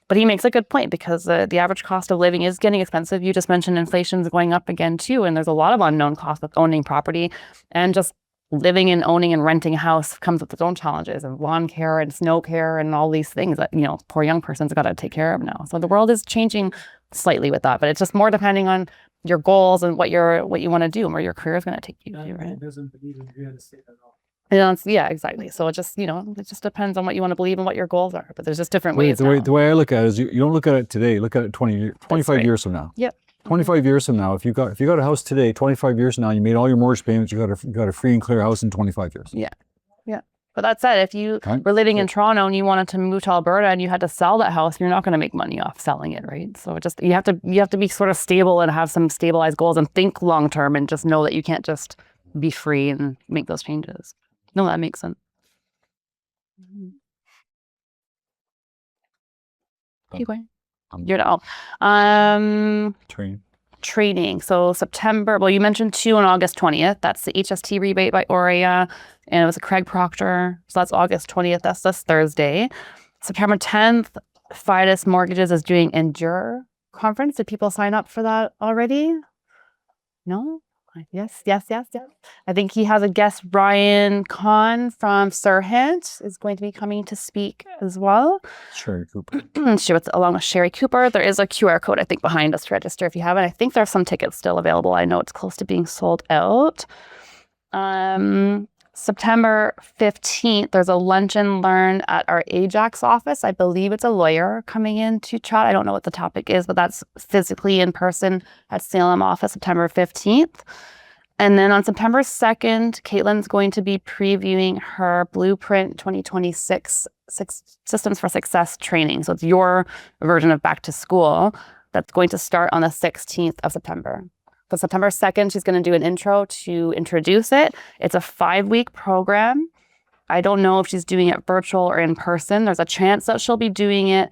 [SPEAKER 1] But he makes a good point, because the average cost of living is getting expensive. You just mentioned inflation's going up again too. And there's a lot of unknown costs with owning property, and just living and owning and renting a house comes with its own challenges, and lawn care and snow care and all these things that, poor young person's got to take care of now. So the world is changing slightly with that, but it's just more depending on your goals and what you want to do and where your career is going to take you to, right?
[SPEAKER 7] It doesn't believe in real estate at all.
[SPEAKER 1] Yeah, exactly. So it just, it just depends on what you want to believe and what your goals are. But there's just different ways.
[SPEAKER 3] The way I look at it is, you don't look at it today. Look at it 25 years from now.
[SPEAKER 1] Yep.
[SPEAKER 3] 25 years from now, if you got a house today, 25 years from now, you made all your mortgage payments, you got a free and clear house in 25 years.
[SPEAKER 1] Yeah. But that said, if you were living in Toronto and you wanted to move to Alberta and you had to sell that house, you're not going to make money off selling it, right? So you have to be sort of stable and have some stabilized goals and think long term, and just know that you can't just be free and make those changes. No, that makes sense. Keep going. You're all. Training. So September, well, you mentioned 2 on August 20th. That's the HST rebate by Aurea, and it was a Craig Proctor. So that's August 20th. That's this Thursday. September 10th, Fidus Mortgages is doing Endure conference. Did people sign up for that already? No? Yes. I think he has a guest, Ryan Kahn from Sirhant, is going to be coming to speak as well.
[SPEAKER 3] Sherry Cooper.
[SPEAKER 1] Along with Sherry Cooper. There is a QR code, I think, behind us to register if you haven't. I think there are some tickets still available. I know it's close to being sold out. September 15th, there's a lunch and learn at our Ajax office. I believe it's a lawyer coming in to chat. I don't know what the topic is, but that's physically in person at Salem office, September 15th. And then on September 2nd, Caitlin's going to be previewing her Blueprint 2026 Systems for Success training. So it's your version of back to school. That's going to start on the 16th of September. But September 2nd, she's going to do an intro to introduce it. It's a 5-week program. I don't know if she's doing it virtual or in person. There's a chance that she'll be doing it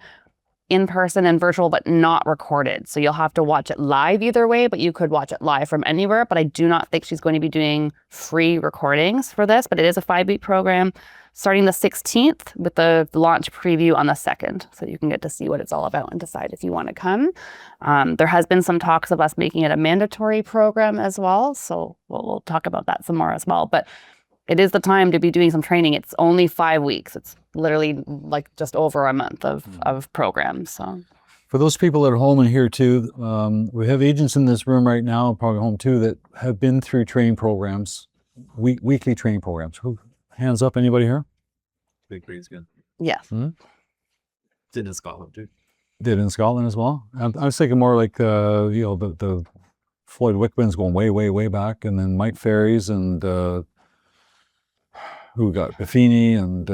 [SPEAKER 1] in person and virtual, but not recorded. So you'll have to watch it live either way, but you could watch it live from anywhere. But I do not think she's going to be doing free recordings for this, but it is a 5-week program starting the 16th with the launch preview on the 2nd. So you can get to see what it's all about and decide if you want to come. There has been some talks of us making it a mandatory program as well. So we'll talk about that some more as well. But it is the time to be doing some training. It's only 5 weeks. It's literally like just over a month of programs. So
[SPEAKER 3] for those people at home and here too, we have agents in this room right now, probably home too, that have been through training programs, weekly training programs. Hands up, anybody here?
[SPEAKER 2] Big Green's good.
[SPEAKER 1] yes.
[SPEAKER 2] Did in Scotland too.
[SPEAKER 3] Did in Scotland as well. I was thinking more like the Floyd Wickman's going way back, and then Mike Ferries and who got Buffini and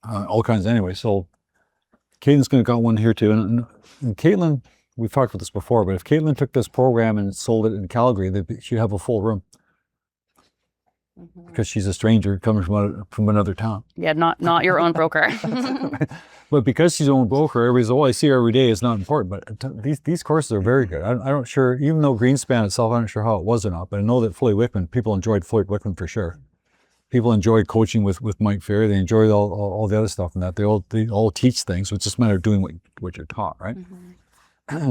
[SPEAKER 3] all kinds anyway. So Caitlin's going to got one here too, and Caitlin, we've talked about this before, but if Caitlin took this program and sold it in Calgary, she'd have a full room. Because she's a stranger coming from another town.
[SPEAKER 1] Yeah, not your own broker.
[SPEAKER 3] But because she's her own broker, everybody's, I see her every day, it's not important. But these courses are very good. I'm not sure, even though Greenspan itself, I'm not sure how it was or not, but I know that Floyd Wickman, people enjoyed Floyd Wickman for sure. People enjoyed coaching with Mike Ferry. They enjoyed all the other stuff and that. They all teach things, so it's just a matter of doing what you're taught, right?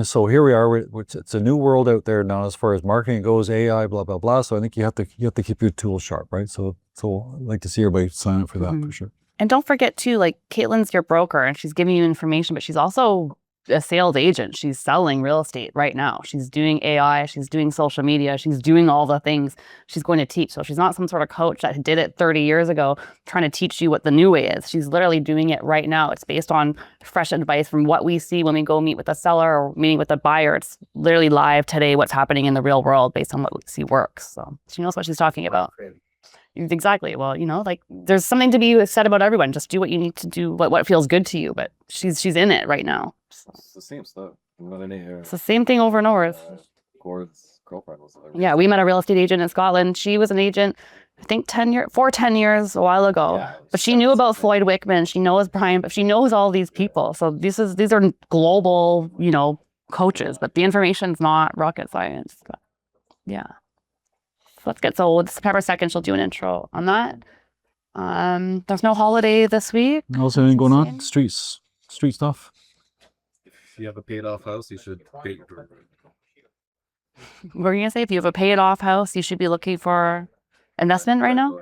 [SPEAKER 3] So here we are. It's a new world out there now as far as marketing goes, AI, blah blah blah. So I think you have to keep your tools sharp, right? So I'd like to see everybody sign up for that for sure.
[SPEAKER 1] And don't forget too, like Caitlin's your broker and she's giving you information, but she's also a sales agent. She's selling real estate right now. She's doing AI, she's doing social media, she's doing all the things she's going to teach. So she's not some sort of coach that did it 30 years ago trying to teach you what the new way is. She's literally doing it right now. It's based on fresh advice from what we see when we go meet with a seller or meeting with a buyer. It's literally live today, what's happening in the real world based on what we see works. So she knows what she's talking about. Exactly. Well, like there's something to be said about everyone. Just do what you need to do, what feels good to you. But she's in it right now. So.
[SPEAKER 2] It's the same stuff.
[SPEAKER 1] It's the same thing over and over.
[SPEAKER 2] Gord's girlfriend was there.
[SPEAKER 1] Yeah, we met a real estate agent in Scotland. She was an agent, I think 10 years a while ago.
[SPEAKER 2] Yeah,
[SPEAKER 1] but she knew about Floyd Wickman. She knows Brian, but she knows all these people. So these are global, coaches. But the information's not rocket science. But yeah. Let's get September 2nd, she'll do an intro on that. There's no holiday this week.
[SPEAKER 3] Also, anything going on? Street stuff.
[SPEAKER 2] If you have a paid off house, you should pay your
[SPEAKER 1] What were you gonna say? If you have a paid off house, you should be looking for investment right now?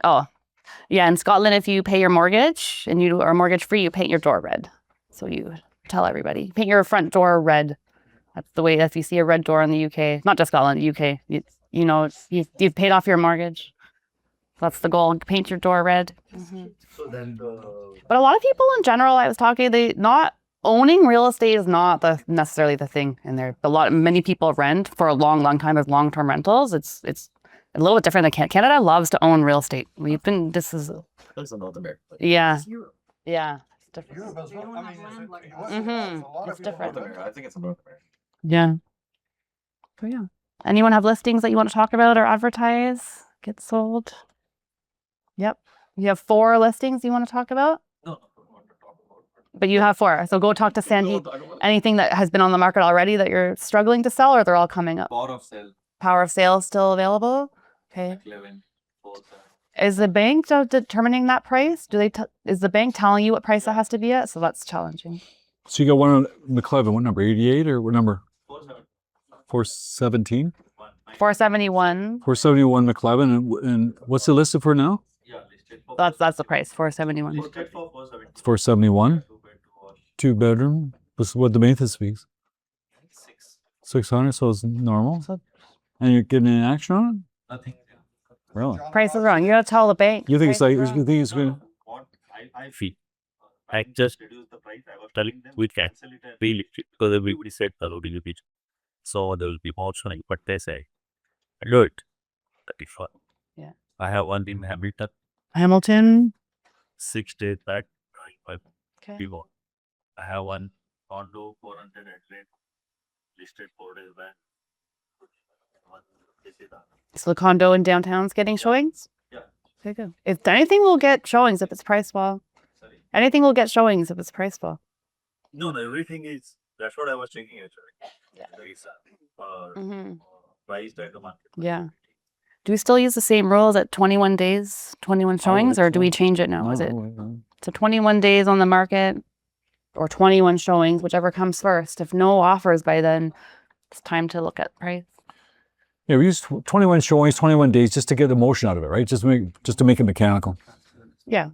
[SPEAKER 1] Oh, yeah. In Scotland, if you pay your mortgage and you are mortgage free, you paint your door red. So you tell everybody, paint your front door red. That's the way. If you see a red door in the UK, not just Scotland, the UK. You've paid off your mortgage. That's the goal. Paint your door red.
[SPEAKER 6] So then
[SPEAKER 1] But a lot of people in general, I was talking, not owning real estate is not necessarily the thing in there. Many people rent for a long time as long-term rentals. It's a little bit different than Canada. Canada loves to own real estate.
[SPEAKER 2] That's North America.
[SPEAKER 1] Yeah. It's different.
[SPEAKER 5] Europe as well. I mean,
[SPEAKER 1] It's different.
[SPEAKER 2] I think it's in North America.
[SPEAKER 1] Yeah. So yeah. Anyone have listings that you want to talk about or advertise? Get sold? Yep. You have 4 listings you want to talk about?
[SPEAKER 2] No.
[SPEAKER 1] But you have 4. So go talk to Sandy. Anything that has been on the market already that you're struggling to sell, or they're all coming up? Power of sale still available? Okay. Is the bank determining that price? Is the bank telling you what price it has to be at? So that's challenging.
[SPEAKER 3] So you got one on McLevin. What number? 88 or what number? 417.
[SPEAKER 1] 471.
[SPEAKER 3] 471 McLevin. And what's it listed for now?
[SPEAKER 1] That's the price. 471.
[SPEAKER 3] It's 471. 2 bedroom. What's what the maintenance fees? 600. So it's normal. And you're getting an action on it?
[SPEAKER 2] Nothing.
[SPEAKER 3] Really?
[SPEAKER 1] Price is wrong. You gotta tell the bank.
[SPEAKER 3] You think it's like?
[SPEAKER 1] Price
[SPEAKER 3] You
[SPEAKER 1] is
[SPEAKER 3] think it's going?
[SPEAKER 6] I feel I just telling we can really because everybody said hello to the beach. So there will be more showing, but they say do it. 34.
[SPEAKER 1] Yeah.
[SPEAKER 6] I have one in Hamilton,
[SPEAKER 1] Hamilton.
[SPEAKER 6] 6 days back.
[SPEAKER 1] Okay.
[SPEAKER 6] People. I have one condo 400 rent listed 4 days back.
[SPEAKER 1] So the condo in downtown's getting showings?
[SPEAKER 6] Yeah.
[SPEAKER 1] Okay, good. If anything will get showings if it's priced well.
[SPEAKER 6] Sorry.
[SPEAKER 1] Anything will get showings if it's priced well.
[SPEAKER 6] No, everything is. That's what I was thinking actually.
[SPEAKER 1] Yeah.
[SPEAKER 6] There is
[SPEAKER 1] Mm-hmm.
[SPEAKER 6] priced at the market.
[SPEAKER 1] Yeah. Do we still use the same rules at 21 days, 21 showings, or do we change it now? Is it so 21 days on the market or 21 showings, whichever comes first? If no offers by then, it's time to look at price.
[SPEAKER 3] Yeah, we use 21 showings, 21 days just to get the motion out of it, right? Just to make it mechanical.
[SPEAKER 1] Yeah.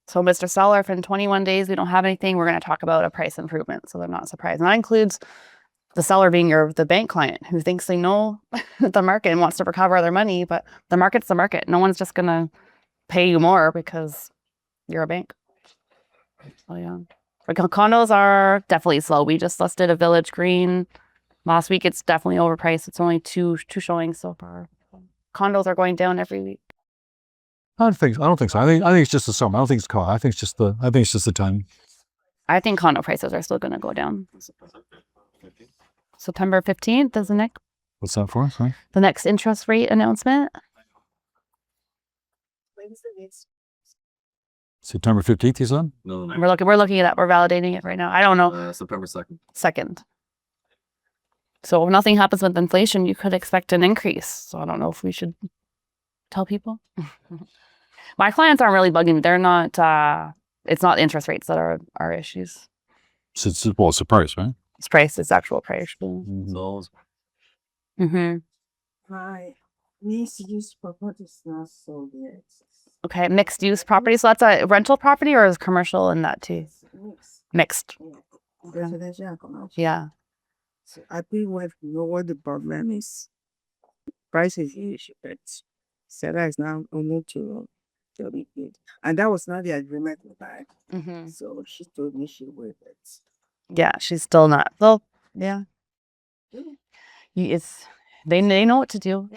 [SPEAKER 1] So Mr. Seller, if in 21 days we don't have anything, we're going to talk about a price improvement. So they're not surprised. And that includes the seller being the bank client who thinks they know the market and wants to recover their money, but the market's the market. No one's just going to pay you more because you're a bank. So yeah. But condos are definitely slow. We just listed a Village Green last week. It's definitely overpriced. It's only two showings so far. Condos are going down every week.
[SPEAKER 3] I don't think so. I think it's just the summer. I don't think it's cost. I think it's just the time.
[SPEAKER 1] I think condo prices are still going to go down. September 15th is the next.
[SPEAKER 3] What's that for? Sorry.
[SPEAKER 1] The next interest rate announcement.
[SPEAKER 3] September 15th, you said?
[SPEAKER 2] No.
[SPEAKER 1] We're looking at that. We're validating it right now. I don't know.
[SPEAKER 2] September 2nd.
[SPEAKER 1] 2nd. So if nothing happens with inflation, you could expect an increase. So I don't know if we should tell people. My clients aren't really bugging me. They're not. It's not interest rates that are our issues.
[SPEAKER 3] So it's a price, right?
[SPEAKER 1] It's price. It's actual price.
[SPEAKER 2] So
[SPEAKER 1] Mm-hmm.
[SPEAKER 4] My niece use property is not sold yet.
[SPEAKER 1] Okay, mixed use property. So that's a rental property or is commercial in that too?
[SPEAKER 4] It's mixed.
[SPEAKER 1] Mixed.
[SPEAKER 4] Yeah. residential and commercial.
[SPEAKER 1] Yeah.
[SPEAKER 4] So I think we know what the problem is. Price is the issue, but seller is now only to be paid. And that was not the agreement we had.
[SPEAKER 1] Mm-hmm.
[SPEAKER 4] So she told me she would, but
[SPEAKER 1] Yeah, she's still not. Well, yeah. It's they know what to do.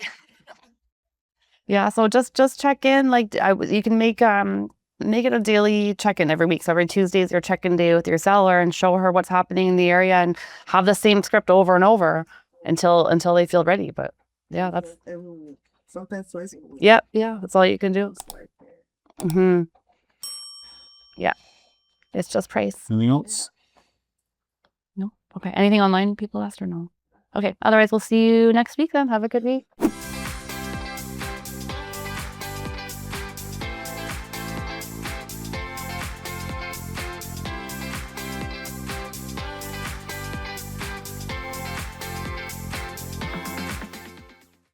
[SPEAKER 1] Yeah, so just check in. Like you can make it a daily check-in every week. So every Tuesday is your check-in day with your seller, and show her what's happening in the area, and have the same script over and over until they feel ready. But yeah, that's
[SPEAKER 4] every week, sometimes twice a week.
[SPEAKER 1] yeah, that's all you can do.
[SPEAKER 4] It's like,
[SPEAKER 1] Mm-hmm. Yeah, it's just price.
[SPEAKER 3] Anything else?
[SPEAKER 1] No. Okay. Anything online people asked or no? Okay. Otherwise, we'll see you next week then. Have a good week.